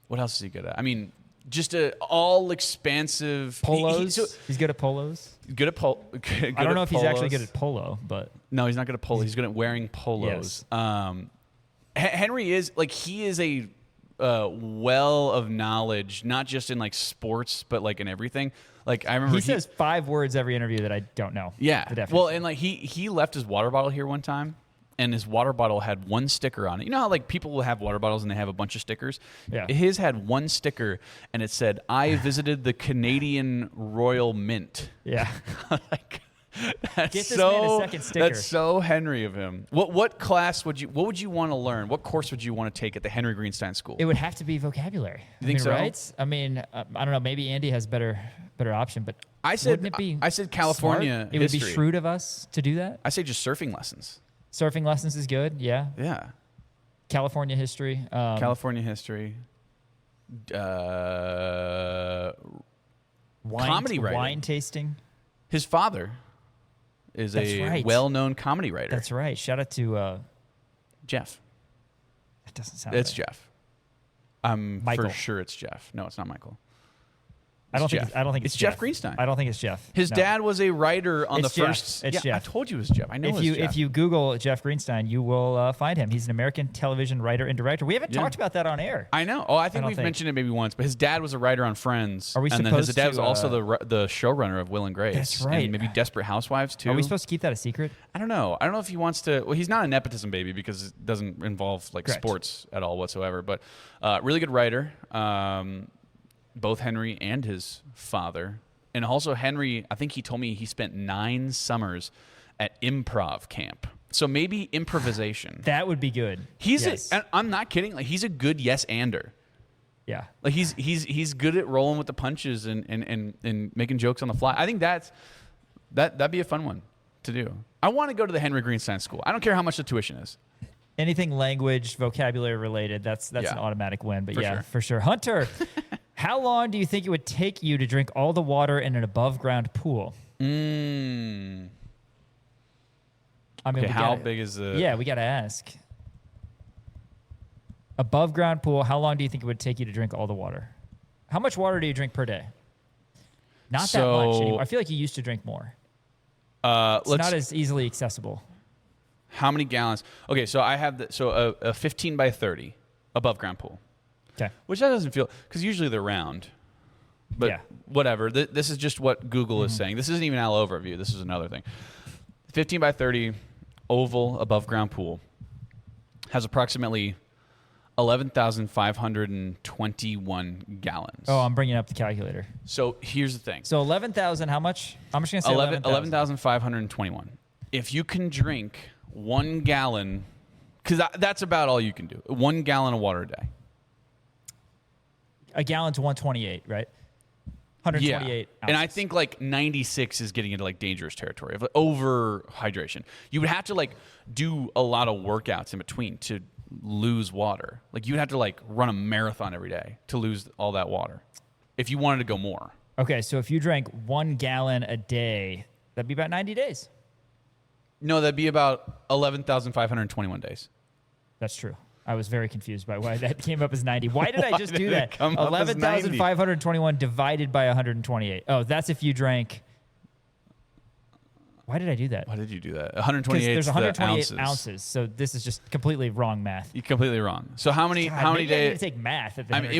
What else is he good at? I mean, just a all-expansive... Polos. He's good at polos. Good at polo. I don't know if he's actually good at polo, but... No, he's not good at polo. He's good at wearing polos. Yes. Henry is, like, he is a well of knowledge, not just in, like, sports, but, like, in everything. Like, I remember... He says 5 words every interview that I don't know. Yeah. The definition. Well, and, like, he left his water bottle here one time, and his water bottle had one sticker on it. You know how, like, people will have water bottles and they have a bunch of stickers? Yeah. His had one sticker, and it said, I visited the Canadian Royal Mint. Yeah. Like, that's Get this man a second sticker. That's so Henry of him. What class would you want to learn? What course would you want to take at the Henry Greenstein School? It would have to be vocabulary. You think so? Right? I mean, I don't know. Maybe Andy has better option, but wouldn't it be I said California smart? It would be history. shrewd of us to do that. I say just surfing lessons. Surfing lessons is good. Yeah. Yeah. California history. California history. Comedy writing. Wine tasting. His father is a well-known comedy writer. That's right. Shout out to Jeff. That doesn't sound It's right. Jeff. I'm Michael. for sure it's Jeff. No, it's not Michael. I don't Jeff. think it's Jeff Greenstein. I don't think it's Jeff. His No. dad was a writer on It's the Jeff. first. It's yeah, Jeff. I told you it was Jeff. I know If it's you Jeff. if you Google Jeff Greenstein, you will find him. He's an American television writer and director. We haven't Yeah. talked about that on air. I know. Oh, I think don't we've think. mentioned it maybe once, but his dad was a writer on Friends. Are we and then his supposed dad was to, also the showrunner of Will and Grace. That's right. And maybe Desperate Housewives too. Are we supposed to keep that a secret? I don't know. I don't know if he wants to. Well, he's not a nepotism baby because it doesn't involve like Correct. sports at all whatsoever. But really good writer. Both Henry and his father. And also Henry, I think he told me he spent 9 summers at improv camp. So maybe improvisation. That would be good. Yes. And I'm not kidding. Like he's a good yes-ander. Yeah. Like he's good at rolling with the punches and making jokes on the fly. I think that'd be a fun one to do. I want to go to the Henry Greenstein School. I don't care how much the tuition is. Anything language, vocabulary related, that's Yeah. an automatic win. But For yeah, sure. for sure. Hunter, how long do you think it would take you to drink all the water in an above ground pool? I mean, Okay, how big is the... Yeah, we got to ask. Above ground pool, how long do you think it would take you to drink all the water? How much water do you drink per day? Not that much anymore. I feel like you used to drink more. It's not as easily accessible. How many gallons? Okay, so I have a 15 by 30 above ground pool. Okay. Which that doesn't feel, because usually they're round. But Yeah. whatever. This is just what Google is saying. This isn't even Al Overview. This is another thing. 15 by 30 oval above ground pool has approximately 11,521 gallons. Oh, I'm bringing up the calculator. So here's the thing. So 11,000, how much? I'm just going to say 11,000. 11,521. If you can drink 1 gallon, because that's about all you can do. 1 gallon of water a day. A gallon's 128, right? 128 ounces. And I think like 96 is getting into like dangerous territory of over hydration. You would have to like do a lot of workouts in between to lose water. Like you'd have to like run a marathon every day to lose all that water if you wanted to go more. Okay, so if you drank 1 gallon a day, that'd be about 90 days. No, that'd be about 11,521 days. That's true. I was very confused by why that came up as 90. Why did I just do that? come up as 11,521 divided by 128. Oh, that's if you drank. Why did I do that? Why did you do that? 128. There's 128 ounces. So this is just completely wrong math. You're completely wrong. So how many God, maybe I need days? to take math at the I mean, it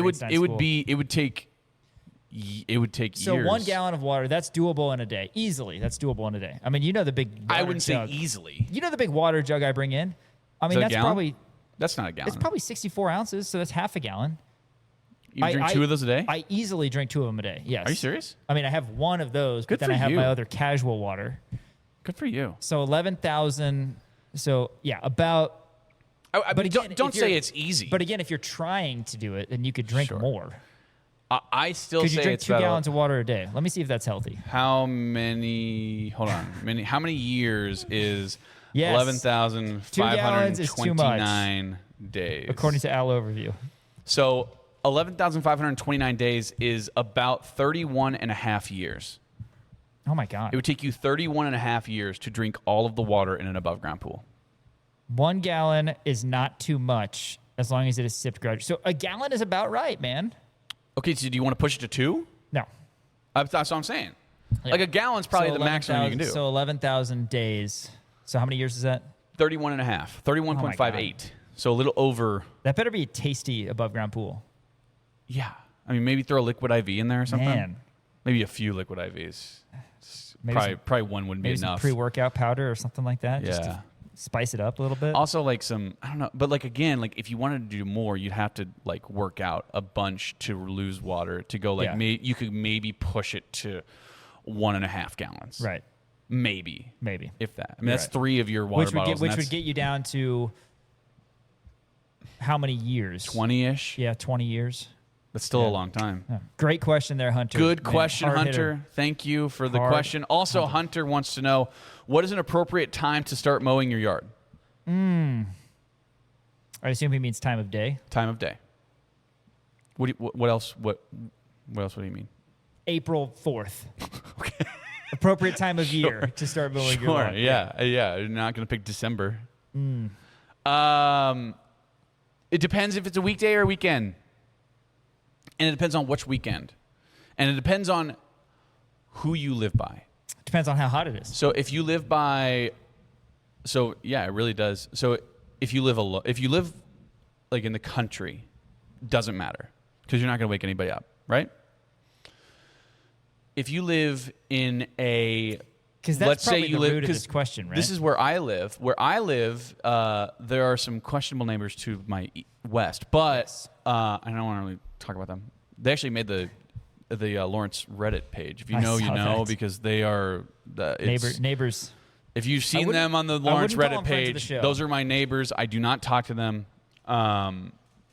would take So years. 1 gallon of water, that's doable in a day. Easily, that's doable in a day. I mean, you know the big water I wouldn't jug. say easily. You know the big water jug I bring in? I mean, Is that a that's gallon? probably That's not a gallon. it's probably 64 ounces, so that's half a gallon. You drink 2 of those a day? I easily drink 2 of them a day, yes. Are you serious? I mean, I have 1 of those, Good but then for I have you. my other casual water. Good for you. So 11,000, so yeah, about... But again, don't if say you're- it's easy. But again, if you're trying to do it, then you could drink Sure. more. I still Could you say drink it's 2 about gallons of water a day? Let me see if that's healthy. how many? Hold on. How many years is Yes. 11,529 days? According to Al Overview. So 11,529 days is about 31 and a half years. Oh my God. It would take you 31 and a half years to drink all of the water in an above ground pool. 1 gallon is not too much as long as it is sipped gradually. So a gallon is about right, man. Okay, so do you want to push it to 2? No. That's what I'm saying. Yeah. Like a gallon's probably So the maximum you can do. So 11,000 days. So how many years is that? 31 and a half. 31.58. So a little over. That better be a tasty above ground pool. Yeah. I mean, maybe throw a liquid IV in there or something. Man. Maybe a few liquid IVs. Maybe Probably one wouldn't be Maybe some enough. pre-workout powder or something like that. Just Yeah. to spice it up a little bit. Also, like some, I don't know, but like again, like if you wanted to do more, you'd have to like work out a bunch to lose water to go like Yeah. you could maybe push it to 1.5 gallons. Right. Maybe. Maybe. If that. I mean, that's Right. 3 of your water Which would bottles. get you down to how many years? 20-ish. Yeah, 20 years. That's still Yeah. a long time. Yeah. Great question there, Hunter. Good Man, question, hard Hunter. hitter. Thank you for the Hard question. Also, Hunter wants to know, what is an appropriate time to start mowing your yard? I assume he means time of day. Time of day. What else? What else would he mean? April 4th. Okay. Appropriate time of year to start mowing your Sure. lawn. Yeah. You're not going to pick December. It depends if it's a weekday or a weekend. And it depends on which weekend. And it depends on who you live by. Depends on how hot it is. So if you live by, so yeah, it really does. So if you live like in the country, doesn't matter because you're not going to wake anybody up, right? If you live in a, Because that's let's say probably you the live, root of 'cause this question, right? this is where I live. Where I live, there are some questionable neighbors to my west, but Yes. I don't want to really talk about them. They actually made the Lawrence Reddit page. If you I know, you saw know, that. because they are neighbors. If you've seen wouldn't- them on the I Lawrence wouldn't call Reddit them friends of the page, show. those are my neighbors. I do not talk to them.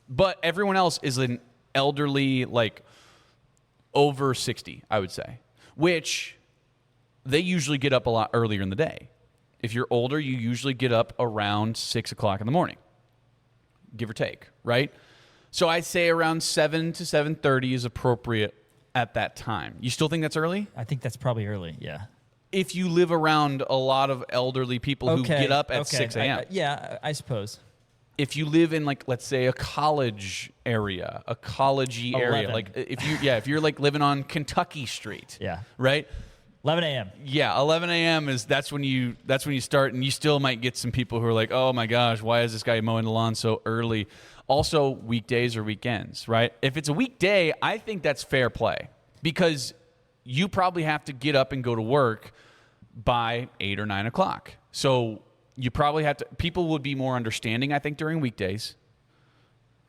But everyone else is an elderly, like over 60, I would say, which they usually get up a lot earlier in the day. If you're older, you usually get up around 6 o'clock in the morning, give or take, right? So I'd say around 7 to 7:30 is appropriate at that time. You still think that's early? I think that's probably early. Yeah. If you live around a lot of elderly people who get up at 6 a.m. I suppose. If you live in, like, let's say a college area, a collegey area, 11. like if you're like living on Kentucky Street, Yeah. right? 11 a.m. Yeah, 11 a.m. that's when you start, and you still might get some people who are like, oh my gosh, why is this guy mowing the lawn so early? Also, weekdays or weekends, right? If it's a weekday, I think that's fair play because you probably have to get up and go to work by 8 or 9 o'clock. So you probably have to, people would be more understanding, I think, during weekdays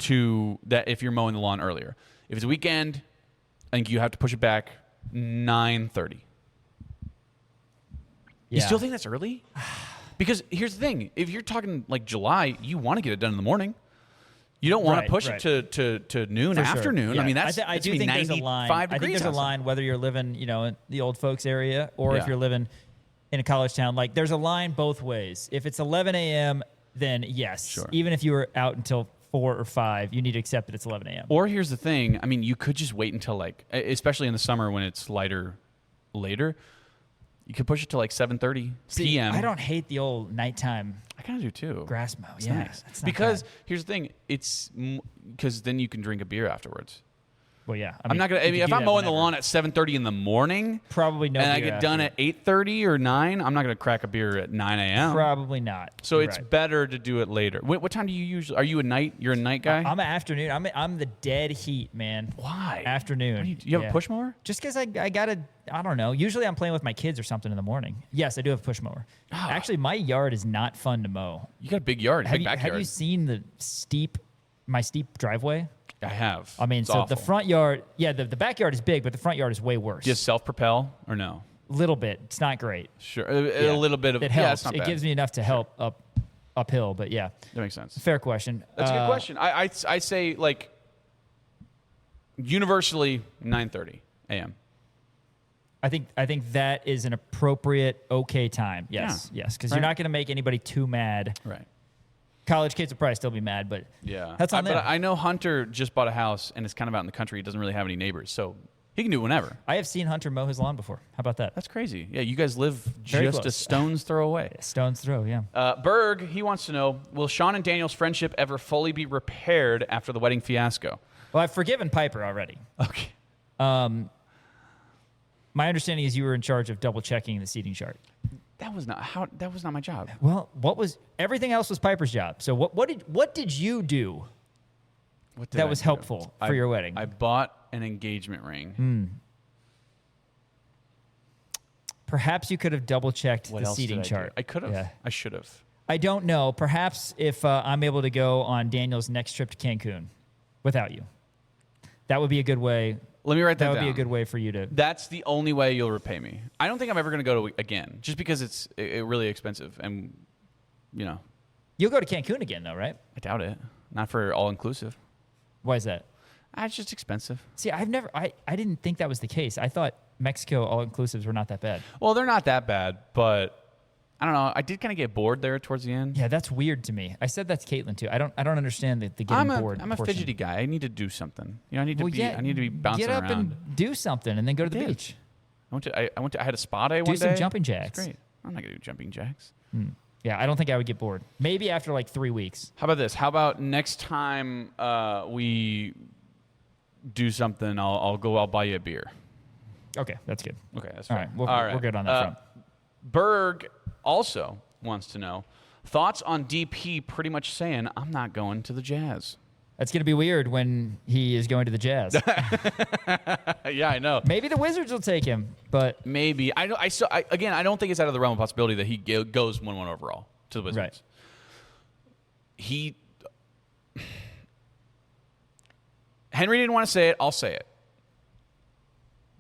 to that if you're mowing the lawn earlier. If it's a weekend, I think you have to push it back 9:30. You Yeah. still think that's early? Because here's the thing. If you're talking like July, you want to get it done in the morning. You don't want Right, to push right. it to noon, For sure. afternoon. Yeah. I mean, that's I it's do gonna be think there's a 95 line. I degrees think there's a outside. line whether you're living, in the old folks area or if Yeah. you're living in a college town. Like, there's a line both ways. If it's 11 a.m., then yes. Sure. Even if you were out until 4 or 5, you need to accept that it's 11 a.m. Or here's the thing. I mean, you could just wait until like, especially in the summer when it's later. You could push it to like 7:30 p.m. I don't hate the old nighttime I kind of do too. grass mow. It's Yeah, nice. that's not Because bad. here's the thing. It's because then you can drink a beer afterwards. Well, yeah. I'm not gonna. I mean, if I'm mowing the lawn at 7:30 in the morning, probably no. and I beer get done after. at 8:30 or 9, I'm not gonna crack a beer at 9 a.m. Probably not. So You're it's right. better to do it later. What time do you usually? Are you a night? You're a night guy. I'm an afternoon. I'm the dead heat, man. Why? Afternoon. What do you have Yeah. a push mower? Just because I gotta, I don't know. Usually I'm playing with my kids or something in the morning. Yes, I do have a push mower. Actually, my yard is not fun to mow. You got a big yard, big backyard. Have you seen my steep driveway? I have. I mean, It's so awful. the front yard, yeah, the backyard is big, but the front yard is way worse. Just self-propel or no? Little bit. It's not great. Sure, Yeah. a little bit of It Yeah, helps. it's not It bad. gives me enough to help uphill, but yeah, That makes sense. fair question. That's a good question. I say like universally 9:30 a.m. I think that is an appropriate, okay time. Yes, yes, because you're Right. not going to make anybody too mad. Right. College kids will probably still be mad, but Yeah. that's on them. But I know Hunter just bought a house and is kind of out in the country. He doesn't really have any neighbors, so he can do it whenever. I have seen Hunter mow his lawn before. How about that? That's crazy. Yeah, you guys live Very just a close. stone's throw away. Stone's throw, yeah. Berg, he wants to know, will Sean and Daniel's friendship ever fully be repaired after the wedding fiasco? Well, I've forgiven Piper already. Okay. My understanding is you were in charge of double checking the seating chart. That was not my job. Well, everything else was Piper's job. So what did you do What did that I was do? helpful for your wedding? I bought an engagement ring. Perhaps you could have double checked What the else seating did I do? chart. I could have. Yeah. I should have. I don't know. Perhaps if I'm able to go on Daniel's next trip to Cancun without you, that would be a good way. Let me write that That would down. be a good way for you to. That's the only way you'll repay me. I don't think I'm ever going to go to again, just because it's really expensive, and You'll go to Cancun again, though, right? I doubt it. Not for all inclusive. Why is that? It's just expensive. See, I didn't think that was the case. I thought Mexico all inclusives were not that bad. Well, they're not that bad, but I don't know. I did kind of get bored there towards the end. Yeah, that's weird to me. I said that to Caitlin too. I don't understand the getting bored. I'm a portion. fidgety guy. I need to do something. I need to Well, be. yeah, I need to be bouncing get up around. and do something, and then go to the did. beach. I had a spa day one day. Do some jumping It's jacks. great. I'm not gonna do jumping jacks. Yeah, I don't think I would get bored. Maybe after like 3 weeks. How about this? How about next time we do something? I'll buy you a beer. Okay, that's good. Okay, that's All fine. right, we're good on that front. Berg also wants to know thoughts on DP pretty much saying I'm not going to the Jazz. That's going to be weird when he is going to the Jazz. Yeah, I know. Maybe the Wizards will take him, but Maybe I don't think it's out of the realm of possibility that he goes 1-1 overall to the Wizards. Right. Henry didn't want to say it. I'll say it.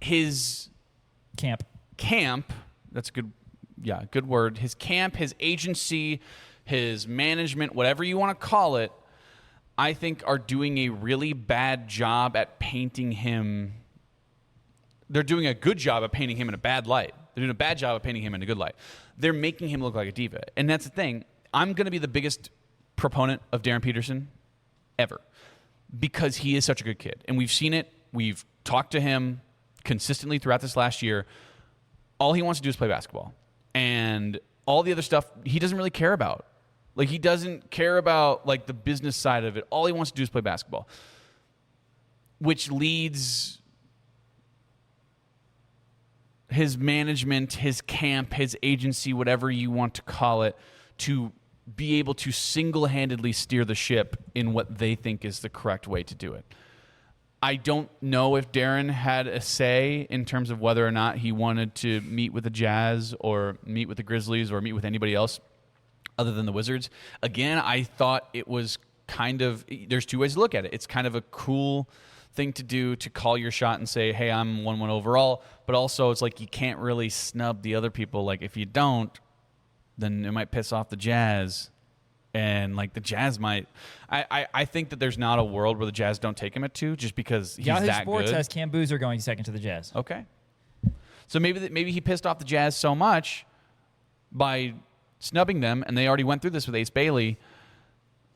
His camp. That's a good word. His camp, his agency, his management, whatever you want to call it, I think are doing a really bad job at painting him. They're doing a good job at painting him in a bad light. They're doing a bad job of painting him in a good light. They're making him look like a diva. And that's the thing. I'm going to be the biggest proponent of Darren Peterson ever because he is such a good kid. And we've seen it. We've talked to him consistently throughout this last year. All he wants to do is play basketball. And all the other stuff he doesn't really care about. Like, he doesn't care about, like, the business side of it. All he wants to do is play basketball. Which leads his management, his camp, his agency, whatever you want to call it, to be able to single-handedly steer the ship in what they think is the correct way to do it. I don't know if Darren had a say in terms of whether or not he wanted to meet with the Jazz or meet with the Grizzlies or meet with anybody else other than the Wizards. Again, I thought it was kind of, there's two ways to look at it. It's kind of a cool thing to do to call your shot and say, hey, I'm 1-1 overall. But also it's like you can't really snub the other people. Like, if you don't, then it might piss off the Jazz. And, like, the Jazz might... I think that there's not a world where the Jazz don't take him at 2 just because he's Yahoo that Sports good. has Cam Boozer going second to the Jazz. Okay. So maybe he pissed off the Jazz so much by snubbing them, and they already went through this with Ace Bailey,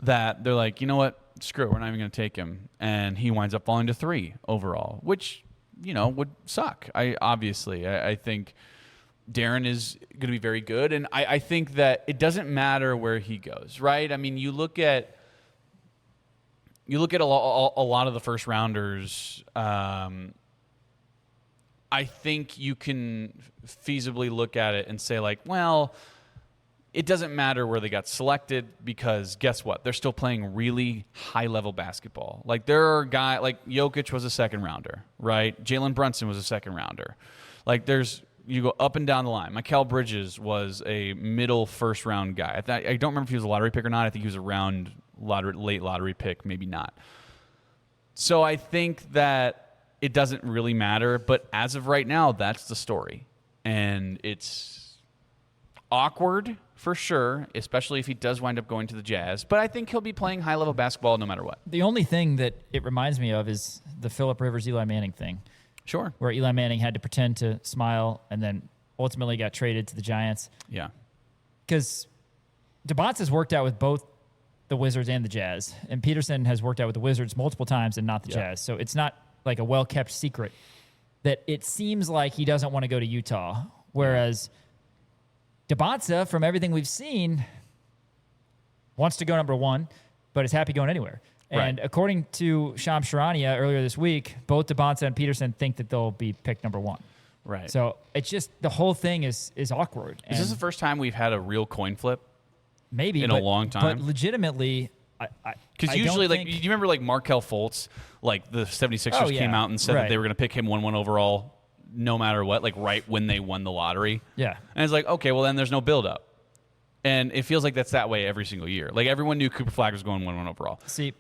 that they're like, you know what, screw it, we're not even going to take him, and he winds up falling to 3 overall, which would suck. I think Darren is going to be very good, and I think that it doesn't matter where he goes, right? I mean, you look at a lot of the first rounders. I think you can feasibly look at it and say, like, well, it doesn't matter where they got selected because guess what? They're still playing really high-level basketball. Like, there are guys like Jokic was a second-rounder, right? Jalen Brunson was a second-rounder. Like, you go up and down the line. Mikal Bridges was a middle first-round guy. I don't remember if he was a lottery pick or not. I think he was a late lottery pick, maybe not. So I think that it doesn't really matter, but as of right now, that's the story. And it's awkward for sure, especially if he does wind up going to the Jazz. But I think he'll be playing high-level basketball no matter what. The only thing that it reminds me of is the Phillip Rivers, Eli Manning thing. Sure. Where Eli Manning had to pretend to smile and then ultimately got traded to the Giants. Yeah. Because DeBonce has worked out with both the Wizards and the Jazz. And Peterson has worked out with the Wizards multiple times and not the Jazz. So it's not like a well-kept secret that it seems like he doesn't want to go to Utah. Whereas DeBonce, from everything we've seen, wants to go number 1, but is happy going anywhere. Right. And according to Shams Charania earlier this week, both DeBonce and Peterson think that they'll be picked number 1. Right. So it's just the whole thing is awkward. Is this the first time we've had a real coin flip? Maybe in a long time. But legitimately, because usually, like, you remember, like Markelle Fultz, like the 76ers came out and said that they were going to pick him 1-1 overall, no matter what, like right when they won the lottery. Yeah, and it's like, okay, well then there's no buildup, and it feels like that's that way every single year. Like everyone knew Cooper Flagg was going 1-1 overall. See,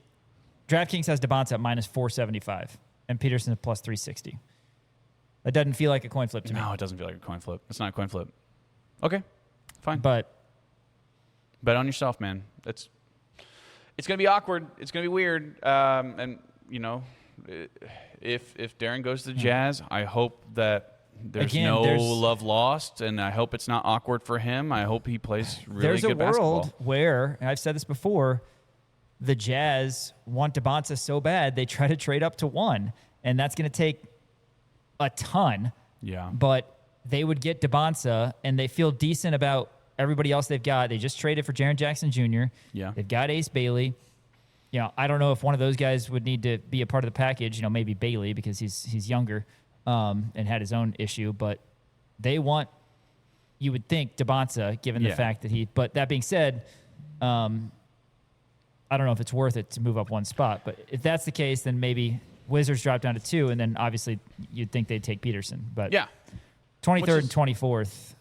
DraftKings has DeBonce at -475 and Peterson at +360. That doesn't feel like a coin flip to me. No, it doesn't feel like a coin flip. It's not a coin flip. Okay, fine. But bet on yourself, man. It's going to be awkward. It's going to be weird. And, if Darren goes to the Jazz, I hope that there's no love lost, and I hope it's not awkward for him. I hope he plays really good basketball. There's a world where, and I've said this before, the Jazz want DeBonce so bad they try to trade up to 1, and that's going to take a ton. Yeah. But they would get DeBonce, and they feel decent about everybody else they've got. They just traded for Jaren Jackson Jr. Yeah. They've got Ace Bailey. I don't know if one of those guys would need to be a part of the package. Maybe Bailey because he's younger and had his own issue. But they want, you would think, DeBonce, given the fact that he. But that being said, I don't know if it's worth it to move up 1 spot. But if that's the case, then maybe Wizards drop down to 2, and then obviously you'd think they'd take Peterson. But 23rd and 24th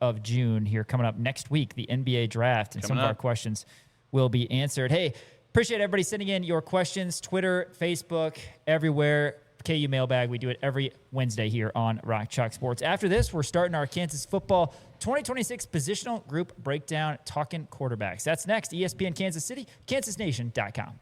of June here coming up next week, the NBA draft, and some of our questions will be answered. Hey, appreciate everybody sending in your questions. Twitter, Facebook, everywhere. KU Mailbag. We do it every Wednesday here on Rock Chalk Sports. After this, we're starting our Kansas football 2026 positional group breakdown, talking quarterbacks. That's next. ESPN Kansas City, kansasnation.com.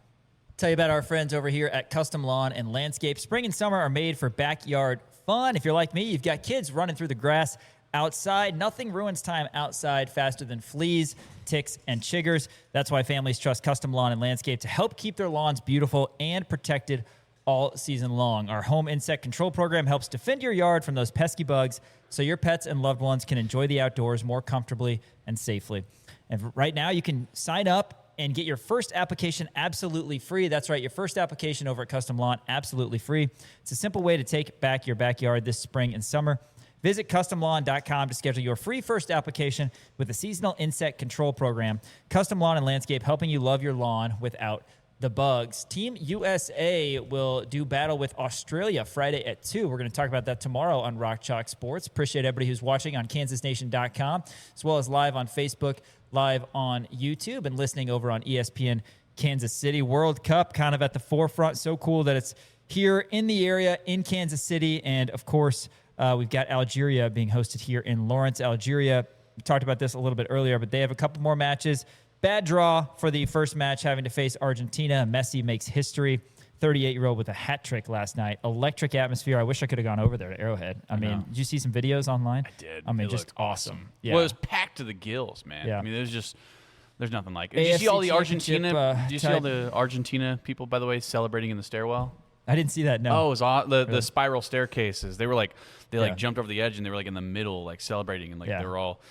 Tell you about our friends over here at Custom Lawn and Landscape. Spring and summer are made for backyard fun. If you're like me, you've got kids running through the grass outside. Nothing ruins time outside faster than fleas, ticks, and chiggers. That's why families trust Custom Lawn and Landscape to help keep their lawns beautiful and protected all season long. Our home insect control program helps defend your yard from those pesky bugs so your pets and loved ones can enjoy the outdoors more comfortably and safely. And right now, you can sign up and get your first application absolutely free. That's right, your first application over at Custom Lawn, absolutely free. It's a simple way to take back your backyard this spring and summer. Visit CustomLawn.com to schedule your free first application with the Seasonal Insect Control Program. Custom Lawn and Landscape, helping you love your lawn without the bugs. Team USA will do battle with Australia Friday at 2. We're going to talk about that tomorrow on Rock Chalk Sports. Appreciate everybody who's watching on KansasNation.com, as well as live on Facebook, live on YouTube, and listening over on ESPN Kansas City. World Cup kind of at the forefront. So cool that it's here in the area in Kansas City. And, of course, we've got Algeria being hosted here in Lawrence, Algeria. We talked about this a little bit earlier, but they have a couple more matches. Bad draw for the first match, having to face Argentina. Messi makes history. 38-year-old with a hat trick last night. Electric atmosphere. I wish I could have gone over there to Arrowhead. I mean, did you see some videos online? I did. I mean, it just looked awesome. Yeah. Well, it was packed to the gills, man. Yeah. I mean, there's There's nothing like it. Did you see AFC all the championship, Argentina? Did you see all type- the Argentina people, by the way, celebrating in the stairwell? I didn't see that. No. Oh, it was the spiral staircases. They were like Yeah. jumped over the edge and they were like in the middle, like celebrating, and like Yeah. they were all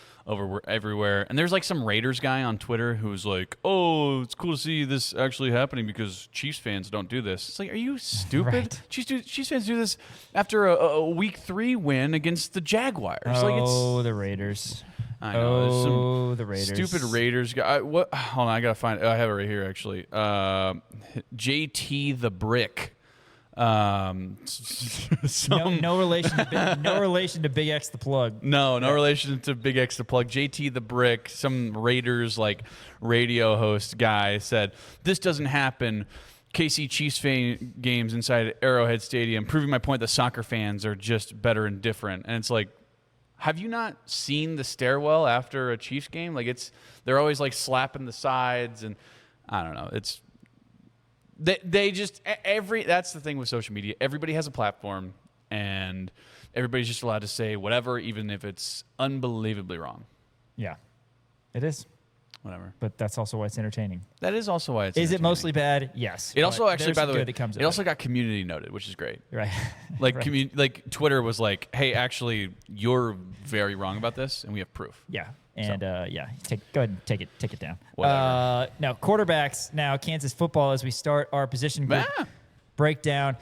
everywhere. And there's like some Raiders guy on Twitter who's like, "Oh, it's cool to see this actually happening because Chiefs fans don't do this." It's like, are you stupid? Right. Chiefs fans do this after a Week 3 win against the Jaguars. The Raiders. I know. There's some The Raiders. stupid Raiders guy. What? Hold on, I gotta find. I have it right here actually. JT the Brick. No relation. No relation to Big X the Plug. No relation to Big X the Plug. JT the Brick, some Raiders like radio host guy said, "This doesn't happen. KC Chiefs fan games inside Arrowhead Stadium, proving my point that soccer fans are just better and different." And it's like, have you not seen the stairwell after a Chiefs game? Like they're always like slapping the sides, and I don't know. They just that's the thing with social media. Everybody has a platform, and everybody's just allowed to say whatever, even if it's unbelievably wrong. Yeah, it is. Whatever. But that's also why it's entertaining. That is also why it's. Is it entertaining. mostly bad? Yes. It also But actually, there's by the some way, good that comes it of also got community noted, which is great. Right. Like Right. like Twitter was like, "Hey, actually, you're very wrong about this, and we have proof." Yeah. And go ahead and take it down. Whatever. Now quarterbacks. Now Kansas football as we start our position group breakdown.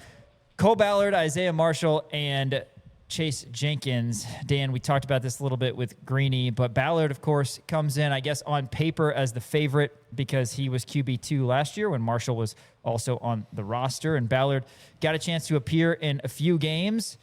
Cole Ballard, Isaiah Marshall, and Chase Jenkins. Dan, we talked about this a little bit with Greeny, but Ballard, of course, comes in, I guess, on paper as the favorite because he was QB2 last year when Marshall was also on the roster. And Ballard got a chance to appear in a few games.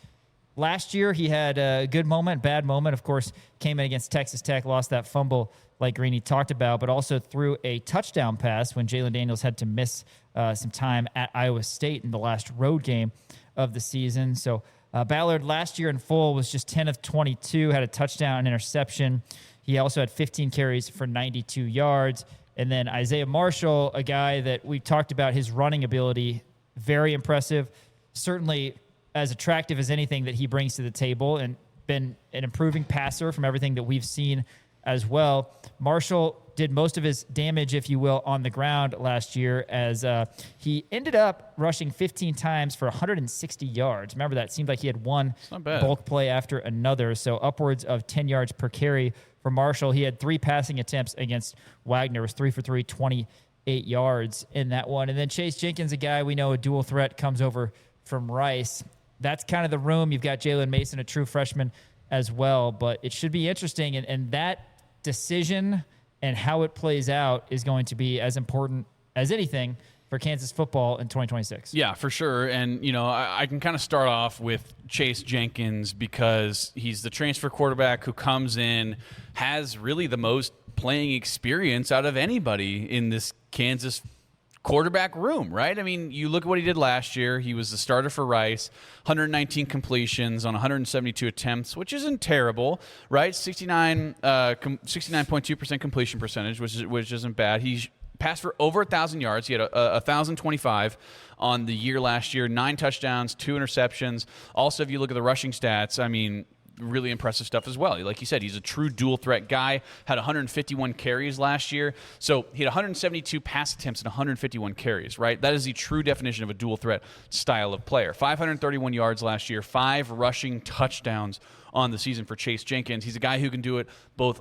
Last year, he had a good moment, bad moment. Of course, came in against Texas Tech, lost that fumble like Greeny talked about, but also threw a touchdown pass when Jalen Daniels had to miss some time at Iowa State in the last road game of the season. So Ballard last year in full was just 10 of 22, had a touchdown and interception. He also had 15 carries for 92 yards. And then Isaiah Marshall, a guy that we talked about his running ability, very impressive, certainly as attractive as anything that he brings to the table, and been an improving passer from everything that we've seen as well. Marshall did most of his damage, if you will, on the ground last year as he ended up rushing 15 times for 160 yards. Remember that? It seemed like he had one bulk play after another, so upwards of 10 yards per carry for Marshall. He had 3 passing attempts against Wagner, was 3 for 3, 28 yards in that one. And then Chase Jenkins, a guy we know, a dual threat, comes over from Rice. That's kind of the room. You've got Jalen Mason, a true freshman as well, but it should be interesting. And that decision and how it plays out is going to be as important as anything for Kansas football in 2026. Yeah, for sure. And, I can kind of start off with Chase Jenkins because he's the transfer quarterback who comes in, has really the most playing experience out of anybody in this Kansas quarterback room, right? I mean, you look at what he did last year. He was the starter for Rice, 119 completions on 172 attempts, which isn't terrible, right? 69.2% completion percentage, which isn't bad. He passed for over 1,000 yards. He had 1,025 on the year last year, 9 touchdowns, 2 interceptions. Also, if you look at the rushing stats, I mean, really impressive stuff as well. Like you said, he's a true dual threat guy, had 151 carries last year. So he had 172 pass attempts and 151 carries, right? That is the true definition of a dual threat style of player. 531 yards last year, 5 rushing touchdowns on the season for Chase Jenkins. He's a guy who can do it both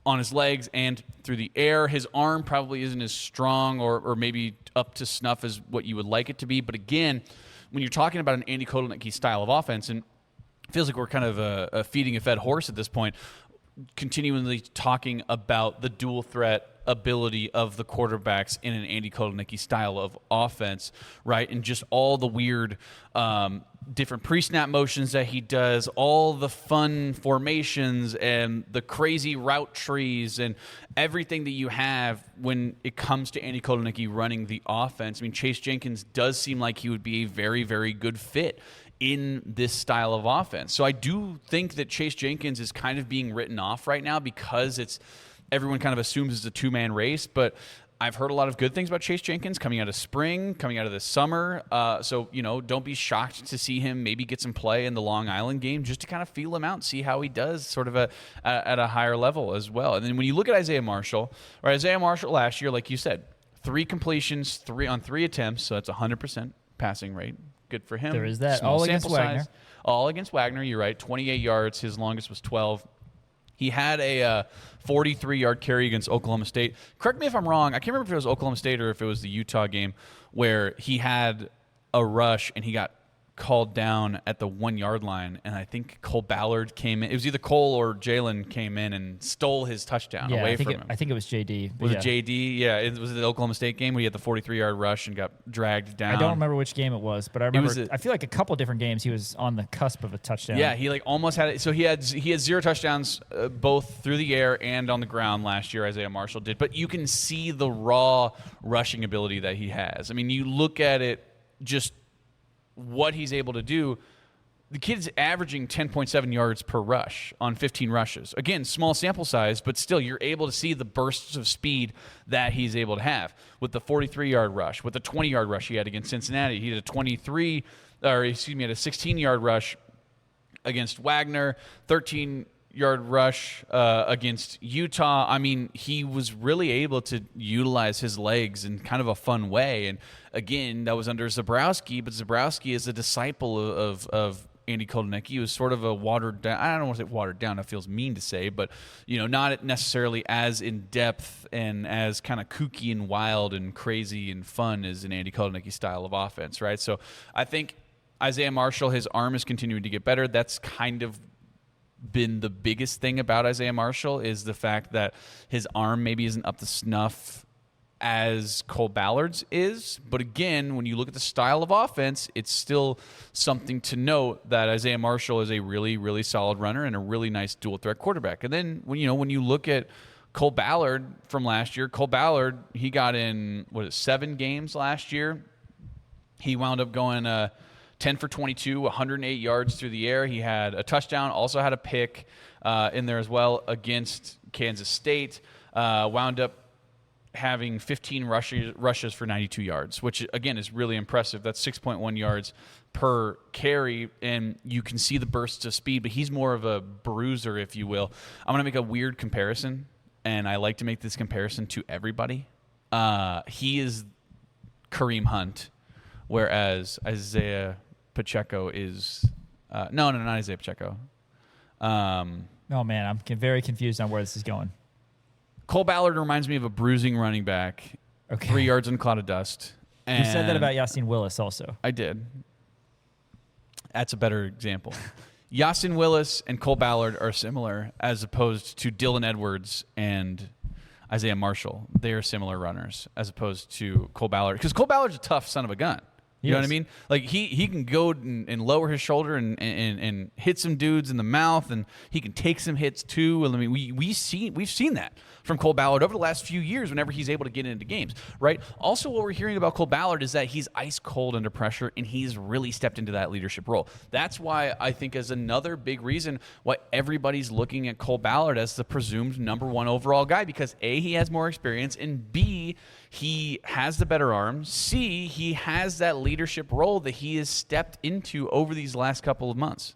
on his legs and through the air. His arm probably isn't as strong or maybe up to snuff as what you would like it to be. But again, when you're talking about an Andy Kotelnicki style of offense, and it feels like we're kind of feeding a fed horse at this point, continually talking about the dual threat ability of the quarterbacks in an Andy Kotelnicki style of offense, right? And just all the weird different pre-snap motions that he does, all the fun formations and the crazy route trees and everything that you have when it comes to Andy Kotelnicki running the offense. I mean, Chase Jenkins does seem like he would be a very, very good fit in this style of offense. So I do think that Chase Jenkins is kind of being written off right now because everyone kind of assumes it's a two-man race, but I've heard a lot of good things about Chase Jenkins coming out of spring, coming out of this summer. So, don't be shocked to see him maybe get some play in the Long Island game just to kind of feel him out and see how he does sort of at a higher level as well. And then when you look at Isaiah Marshall last year, like you said, 3 completions, 3 on 3 attempts, so that's 100% passing rate. Good for him. There is that. Small All against sample Wagner. size. All against Wagner, you're right. 28 yards. His longest was 12. He had a 43-yard carry against Oklahoma State. Correct me if I'm wrong. I can't remember if it was Oklahoma State or if it was the Utah game where he had a rush and he got called down at the 1-yard line, and I think Cole Ballard came in. It was either Cole or Jalen came in and stole his touchdown away from him. I think it was JD. Was it JD? Yeah, it was the Oklahoma State game where he had the 43-yard rush and got dragged down. I don't remember which game it was, but I remember. I feel like a couple different games he was on the cusp of a touchdown. Yeah, he almost had it. So he had 0 touchdowns both through the air and on the ground last year. Isaiah Marshall did, but you can see the raw rushing ability that he has. I mean, you look at it, just what he's able to do. The kid's averaging 10.7 yards per rush on 15 rushes. Again, small sample size, but still you're able to see the bursts of speed that he's able to have. With the 43-yard rush, with the 20-yard rush he had against Cincinnati, he had a 16-yard rush against Wagner, 13-yard rush against Utah. I mean, he was really able to utilize his legs in kind of a fun way. And again, that was under Zabrowski, but Zabrowski is a disciple of Andy Kotelnicki. He was sort of a watered down. I don't want to say watered down. It feels mean to say, but not necessarily as in depth and as kind of kooky and wild and crazy and fun as an Andy Kotelnicki style of offense, right? So I think Isaiah Marshall, his arm is continuing to get better. That's kind of been the biggest thing about Isaiah Marshall, is the fact that his arm maybe isn't up to snuff as Cole Ballard's is. But again, when you look at the style of offense, it's still something to note that Isaiah Marshall is a really, really solid runner and a really nice dual threat quarterback. And then when you look at Cole Ballard from last year, he got in 7 games last year. He wound up going 10 for 22, 108 yards through the air. He had a touchdown, also had a pick in there as well against Kansas State. Wound up having 15 rushes for 92 yards, which, again, is really impressive. That's 6.1 yards per carry, and you can see the bursts of speed, but he's more of a bruiser, if you will. I'm going to make a weird comparison, and I like to make this comparison to everybody. He is Kareem Hunt, whereas Isaiah Pacheco is not Isaiah Pacheco. Oh, man, I'm very confused on where this is going. Cole Ballard reminds me of a bruising running back, 3 yards in a cloud of dust. And you said that about Yasin Willis also. I did. That's a better example. Yasin Willis and Cole Ballard are similar, as opposed to Dylan Edwards and Isaiah Marshall. They are similar runners, as opposed to Cole Ballard. Because Cole Ballard's a tough son of a gun. You know what I mean? Like, he can go and lower his shoulder and hit some dudes in the mouth, and he can take some hits too. I mean, we've seen that from Cole Ballard over the last few years whenever he's able to get into games, right? Also, what we're hearing about Cole Ballard is that he's ice cold under pressure, and he's really stepped into that leadership role. That's why I think is another big reason why everybody's looking at Cole Ballard as the presumed number 1 overall guy, because A, he has more experience, and B, he has the better arm. C, he has that leadership role that he has stepped into over these last couple of months.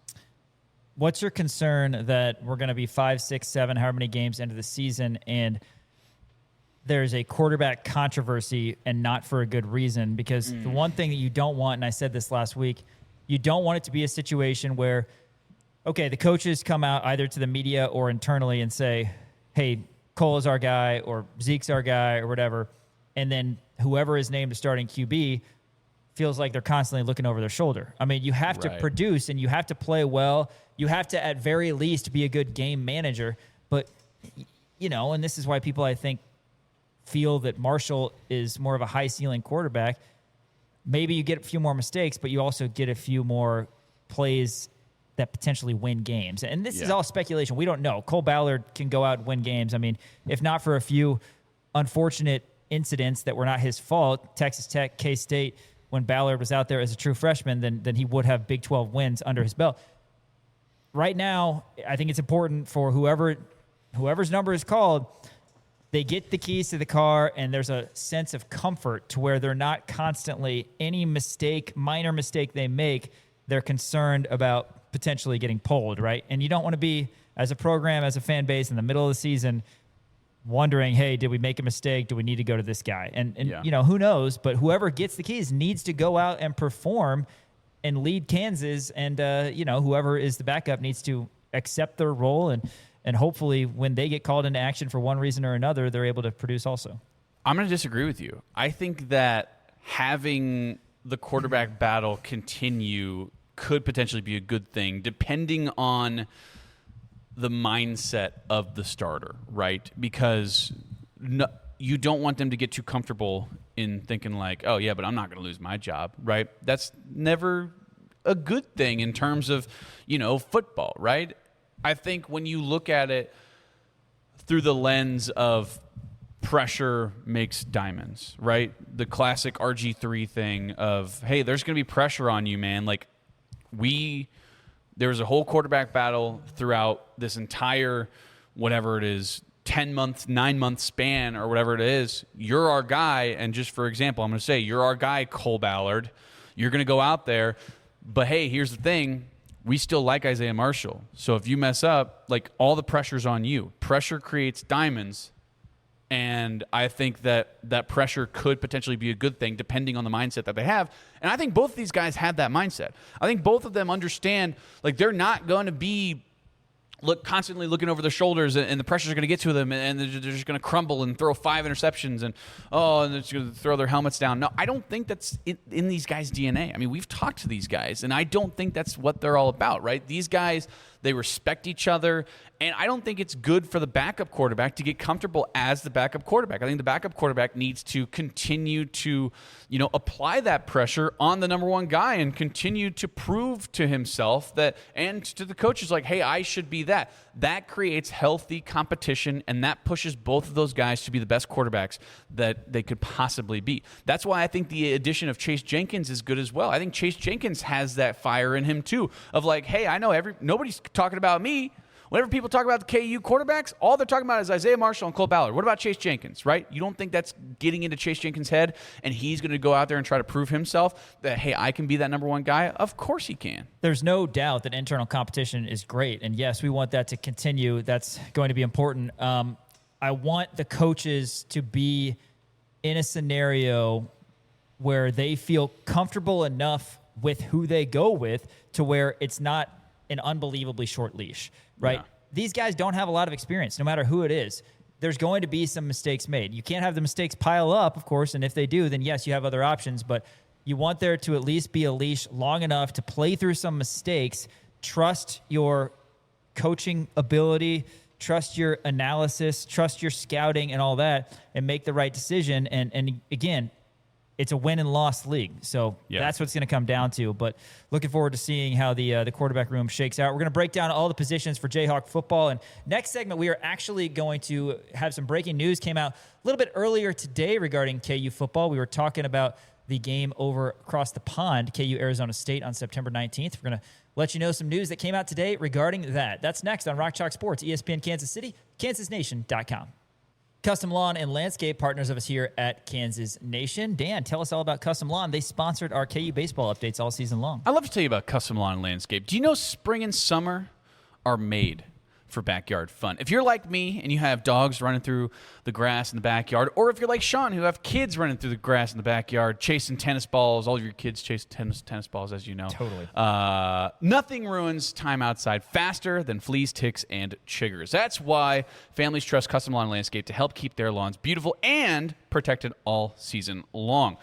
What's your concern that we're going to be 5, 6, 7, however many games into the season, and there's a quarterback controversy, and not for a good reason? Because the one thing that you don't want, and I said this last week, you don't want it to be a situation where, okay, the coaches come out either to the media or internally and say, hey, Cole is our guy, or Zeke's our guy, or whatever, and then whoever is named a starting QB feels like they're constantly looking over their shoulder. I mean, you have to produce, and you have to play well. You have to, at very least, be a good game manager. But, and this is why people, I think, feel that Marshall is more of a high-ceiling quarterback. Maybe you get a few more mistakes, but you also get a few more plays that potentially win games. And this is all speculation. We don't know. Cole Ballard can go out and win games. I mean, if not for a few unfortunate incidents that were not his fault, Texas Tech, K-State, when Ballard was out there as a true freshman, then he would have Big 12 wins under his belt. Right now, I think it's important for whoever's number is called, they get the keys to the car and there's a sense of comfort to where they're not constantly, any minor mistake they make, they're concerned about potentially getting pulled, right? And you don't want to be, as a program, as a fan base, in the middle of the season wondering, hey, did we make a mistake? Do we need to go to this guy? And who knows? But whoever gets the keys needs to go out and perform and lead Kansas. And, whoever is the backup needs to accept their role. And hopefully when they get called into action for one reason or another, they're able to produce also. I'm going to disagree with you. I think that having the quarterback battle continue could potentially be a good thing, depending on the mindset of the starter, right? Because you don't want them to get too comfortable in thinking like, oh, yeah, but I'm not going to lose my job, right? That's never a good thing in terms of, football, right? I think when you look at it through the lens of pressure makes diamonds, right? The classic RG3 thing of, hey, there's going to be pressure on you, man. Like, there was a whole quarterback battle throughout this entire, whatever it is, 10-month, 9-month span or whatever it is. You're our guy. And just for example, I'm going to say, you're our guy, Cole Ballard. You're going to go out there. But, hey, here's the thing. We still like Isaiah Marshall. So if you mess up, like, all the pressure's on you. Pressure creates diamonds. And I think that pressure could potentially be a good thing depending on the mindset that they have. And I think both of these guys have that mindset. I think both of them understand, like, they're not going to be constantly looking over their shoulders and the pressure's going to get to them and they're just going to crumble and throw 5 interceptions and they're just going to throw their helmets down. No, I don't think that's in these guys' DNA. I mean, we've talked to these guys, and I don't think that's what they're all about, right? These guys, they respect each other, and I don't think it's good for the backup quarterback to get comfortable as the backup quarterback. I think the backup quarterback needs to continue to, apply that pressure on the number one guy and continue to prove to himself that, and to the coaches, like, hey, I should be that. That creates healthy competition, and that pushes both of those guys to be the best quarterbacks that they could possibly be. That's why I think the addition of Chase Jenkins is good as well. I think Chase Jenkins has that fire in him too, of like, hey, I know nobody's talking about me. Whenever people talk about the KU quarterbacks, all they're talking about is Isaiah Marshall and Cole Ballard. What about Chase Jenkins, right? You don't think that's getting into Chase Jenkins' head and he's going to go out there and try to prove himself that, hey, I can be that number one guy? Of course he can. There's no doubt that internal competition is great. And yes, we want that to continue. That's going to be important. I want the coaches to be in a scenario where they feel comfortable enough with who they go with to where it's not an unbelievably short leash, right? Yeah. These guys don't have a lot of experience, no matter who it is. There's going to be some mistakes made. You can't have the mistakes pile up, of course, and if they do, then yes, you have other options, but you want there to at least be a leash long enough to play through some mistakes, trust your coaching ability, trust your analysis, trust your scouting and all that, and make the right decision. And again, it's a win and loss league. So that's what's going to come down to. But looking forward to seeing how the quarterback room shakes out. We're going to break down all the positions for Jayhawk football. And next segment, we are actually going to have some breaking news. Came out a little bit earlier today regarding KU football. We were talking about the game over across the pond, KU Arizona State, on September 19th. We're going to let you know some news that came out today regarding that. That's next on Rock Chalk Sports, ESPN Kansas City, kansasnation.com. Custom Lawn and Landscape, partners of us here at Kansas Nation. Dan, tell us all about Custom Lawn. They sponsored our KU baseball updates all season long. I'd love to tell you about Custom Lawn and Landscape. Do you know spring and summer are made for backyard fun? If you're like me and you have dogs running through the grass in the backyard, or if you're like Sean who have kids running through the grass in the backyard, chasing tennis balls, all of your kids chase tennis balls, as you know. Totally. Nothing ruins time outside faster than fleas, ticks, and chiggers. That's why families trust Custom Lawn and Landscape to help keep their lawns beautiful and protected all season long.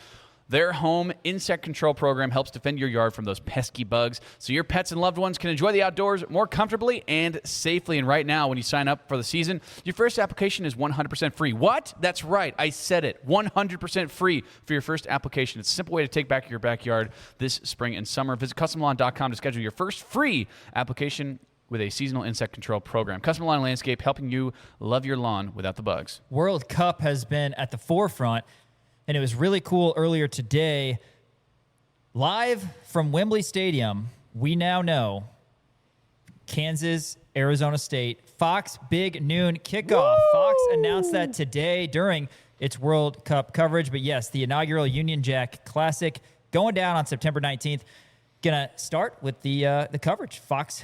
Their home insect control program helps defend your yard from those pesky bugs so your pets and loved ones can enjoy the outdoors more comfortably and safely. And right now, when you sign up for the season, your first application is 100% free. What? That's right. I said it. 100% free for your first application. It's a simple way to take back your backyard this spring and summer. Visit CustomLawn.com to schedule your first free application with a seasonal insect control program. Custom Lawn and Landscape, helping you love your lawn without the bugs. World Cup has been at the forefront. And it was really cool earlier today. Live from Wembley Stadium, we now know Kansas, Arizona State. Fox Big Noon Kickoff. Woo! Fox announced that today during its World Cup coverage. But yes, the inaugural Union Jack Classic going down on September 19th. Gonna start with the coverage Fox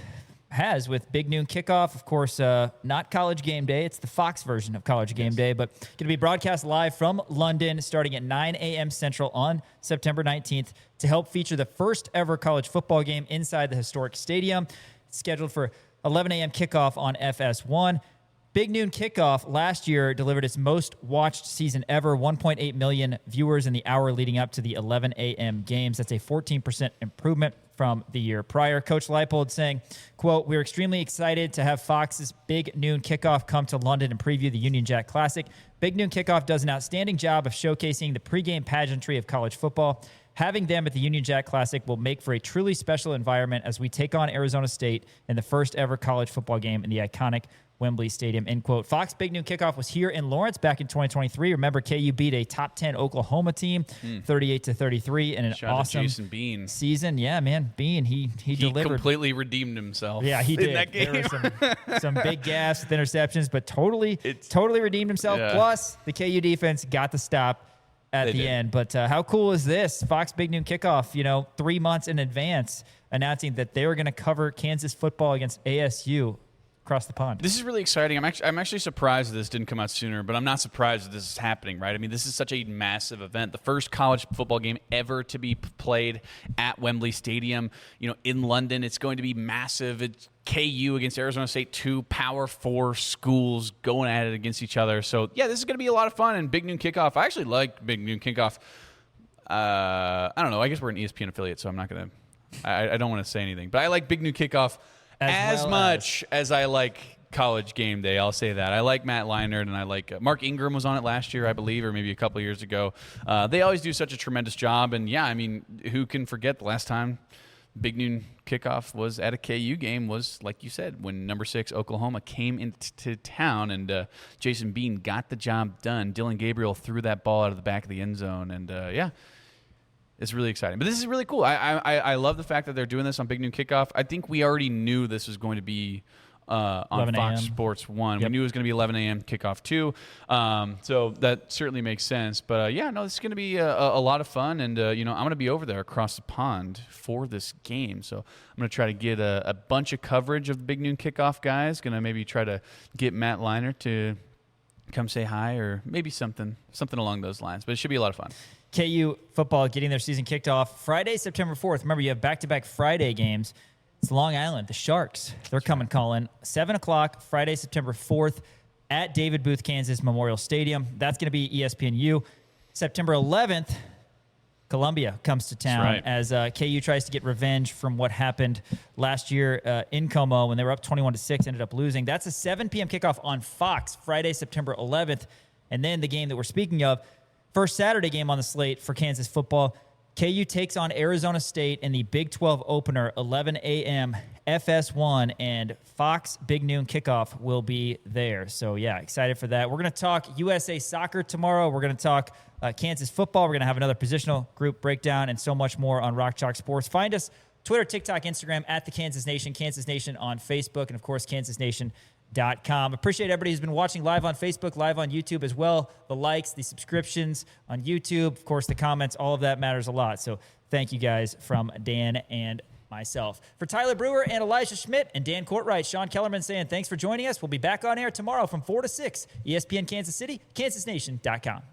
has with Big Noon Kickoff. Of course, not College Game Day. It's the Fox version of College Game Day, but going to be broadcast live from London starting at 9 a.m. Central on September 19th to help feature the first ever college football game inside the historic stadium. It's scheduled for 11 a.m. kickoff on FS1. Big Noon Kickoff last year delivered its most watched season ever, 1.8 million viewers in the hour leading up to the 11 a.m. games. That's a 14% improvement from the year prior. Coach Leipold saying, quote, "We're extremely excited to have Fox's Big Noon Kickoff come to London and preview the Union Jack Classic. Big Noon Kickoff does an outstanding job of showcasing the pregame pageantry of college football. Having them at the Union Jack Classic will make for a truly special environment as we take on Arizona State in the first ever college football game in the iconic Wembley Stadium," end quote. Fox Big Noon Kickoff was here in Lawrence back in 2023. Remember, KU beat a top 10 Oklahoma team 38-33 in an Shout out to awesome Jason Bean. season. Yeah, man, Bean, he delivered. Completely redeemed himself. Yeah, he did. In that game. There were some big gaffes with interceptions, but totally redeemed himself. Yeah. Plus, the KU defense got the stop at the end. But how cool is this? Fox Big Noon Kickoff, 3 months in advance, announcing that they were going to cover Kansas football against ASU across the pond. This is really exciting. I'm actually surprised that this didn't come out sooner, but I'm not surprised that this is happening, right? I mean, this is such a massive event. The first college football game ever to be played at Wembley Stadium, in London. It's going to be massive. It's KU against Arizona State, 2 Power 4 schools going at it against each other. So, yeah, this is going to be a lot of fun. And Big Noon Kickoff, I actually like Big Noon Kickoff. I don't know. I guess we're an ESPN affiliate, so I'm not going to – I don't want to say anything. But I like Big Noon Kickoff as much as I like College Game Day. I'll say that. I like Matt Leinart, and I like Mark Ingram was on it last year, I believe, or maybe a couple years ago. They always do such a tremendous job. And, yeah, I mean, who can forget the last time Big Noon Kickoff was at a KU game was, like you said, when number 6 Oklahoma came into town and Jason Bean got the job done. Dylan Gabriel threw that ball out of the back of the end zone. And, yeah. It's really exciting. But this is really cool. I love the fact that they're doing this on Big Noon Kickoff. I think we already knew this was going to be on Fox Sports 1. Yep. We knew it was going to be 11 a.m. kickoff 2. So that certainly makes sense. But, this is going to be a lot of fun. And, I'm going to be over there across the pond for this game. So I'm going to try to get a bunch of coverage of the Big Noon Kickoff guys. Going to maybe try to get Matt Leinart to come say hi or maybe something along those lines. But it should be a lot of fun. KU football getting their season kicked off Friday, September 4th. Remember, you have back-to-back Friday games. It's Long Island, the Sharks. They're coming calling. 7 o'clock, Friday, September 4th at David Booth, Kansas Memorial Stadium. That's going to be ESPNU. September 11th, Columbia comes to town as KU tries to get revenge from what happened last year in Como when they were up 21-6, ended up losing. That's a 7 p.m. kickoff on Fox, Friday, September 11th. And then the game that we're speaking of, first Saturday game on the slate for Kansas football, KU takes on Arizona State in the Big 12 opener, 11 a.m. FS1, and Fox Big Noon Kickoff will be there. So, yeah, excited for that. We're going to talk USA Soccer tomorrow. We're going to talk Kansas football. We're going to have another positional group breakdown and so much more on Rock Chalk Sports. Find us Twitter, TikTok, Instagram, at the Kansas Nation on Facebook, and, of course, KansasNation.com. Appreciate everybody who's been watching live on Facebook, live on YouTube as well. The likes, the subscriptions on YouTube, of course, the comments, all of that matters a lot. So thank you guys from Dan and myself. For Tyler Brewer and Elijah Schmidt and Dan Courtwright, Sean Kellerman saying thanks for joining us. We'll be back on air tomorrow from 4 to 6, ESPN Kansas City, KansasNation.com.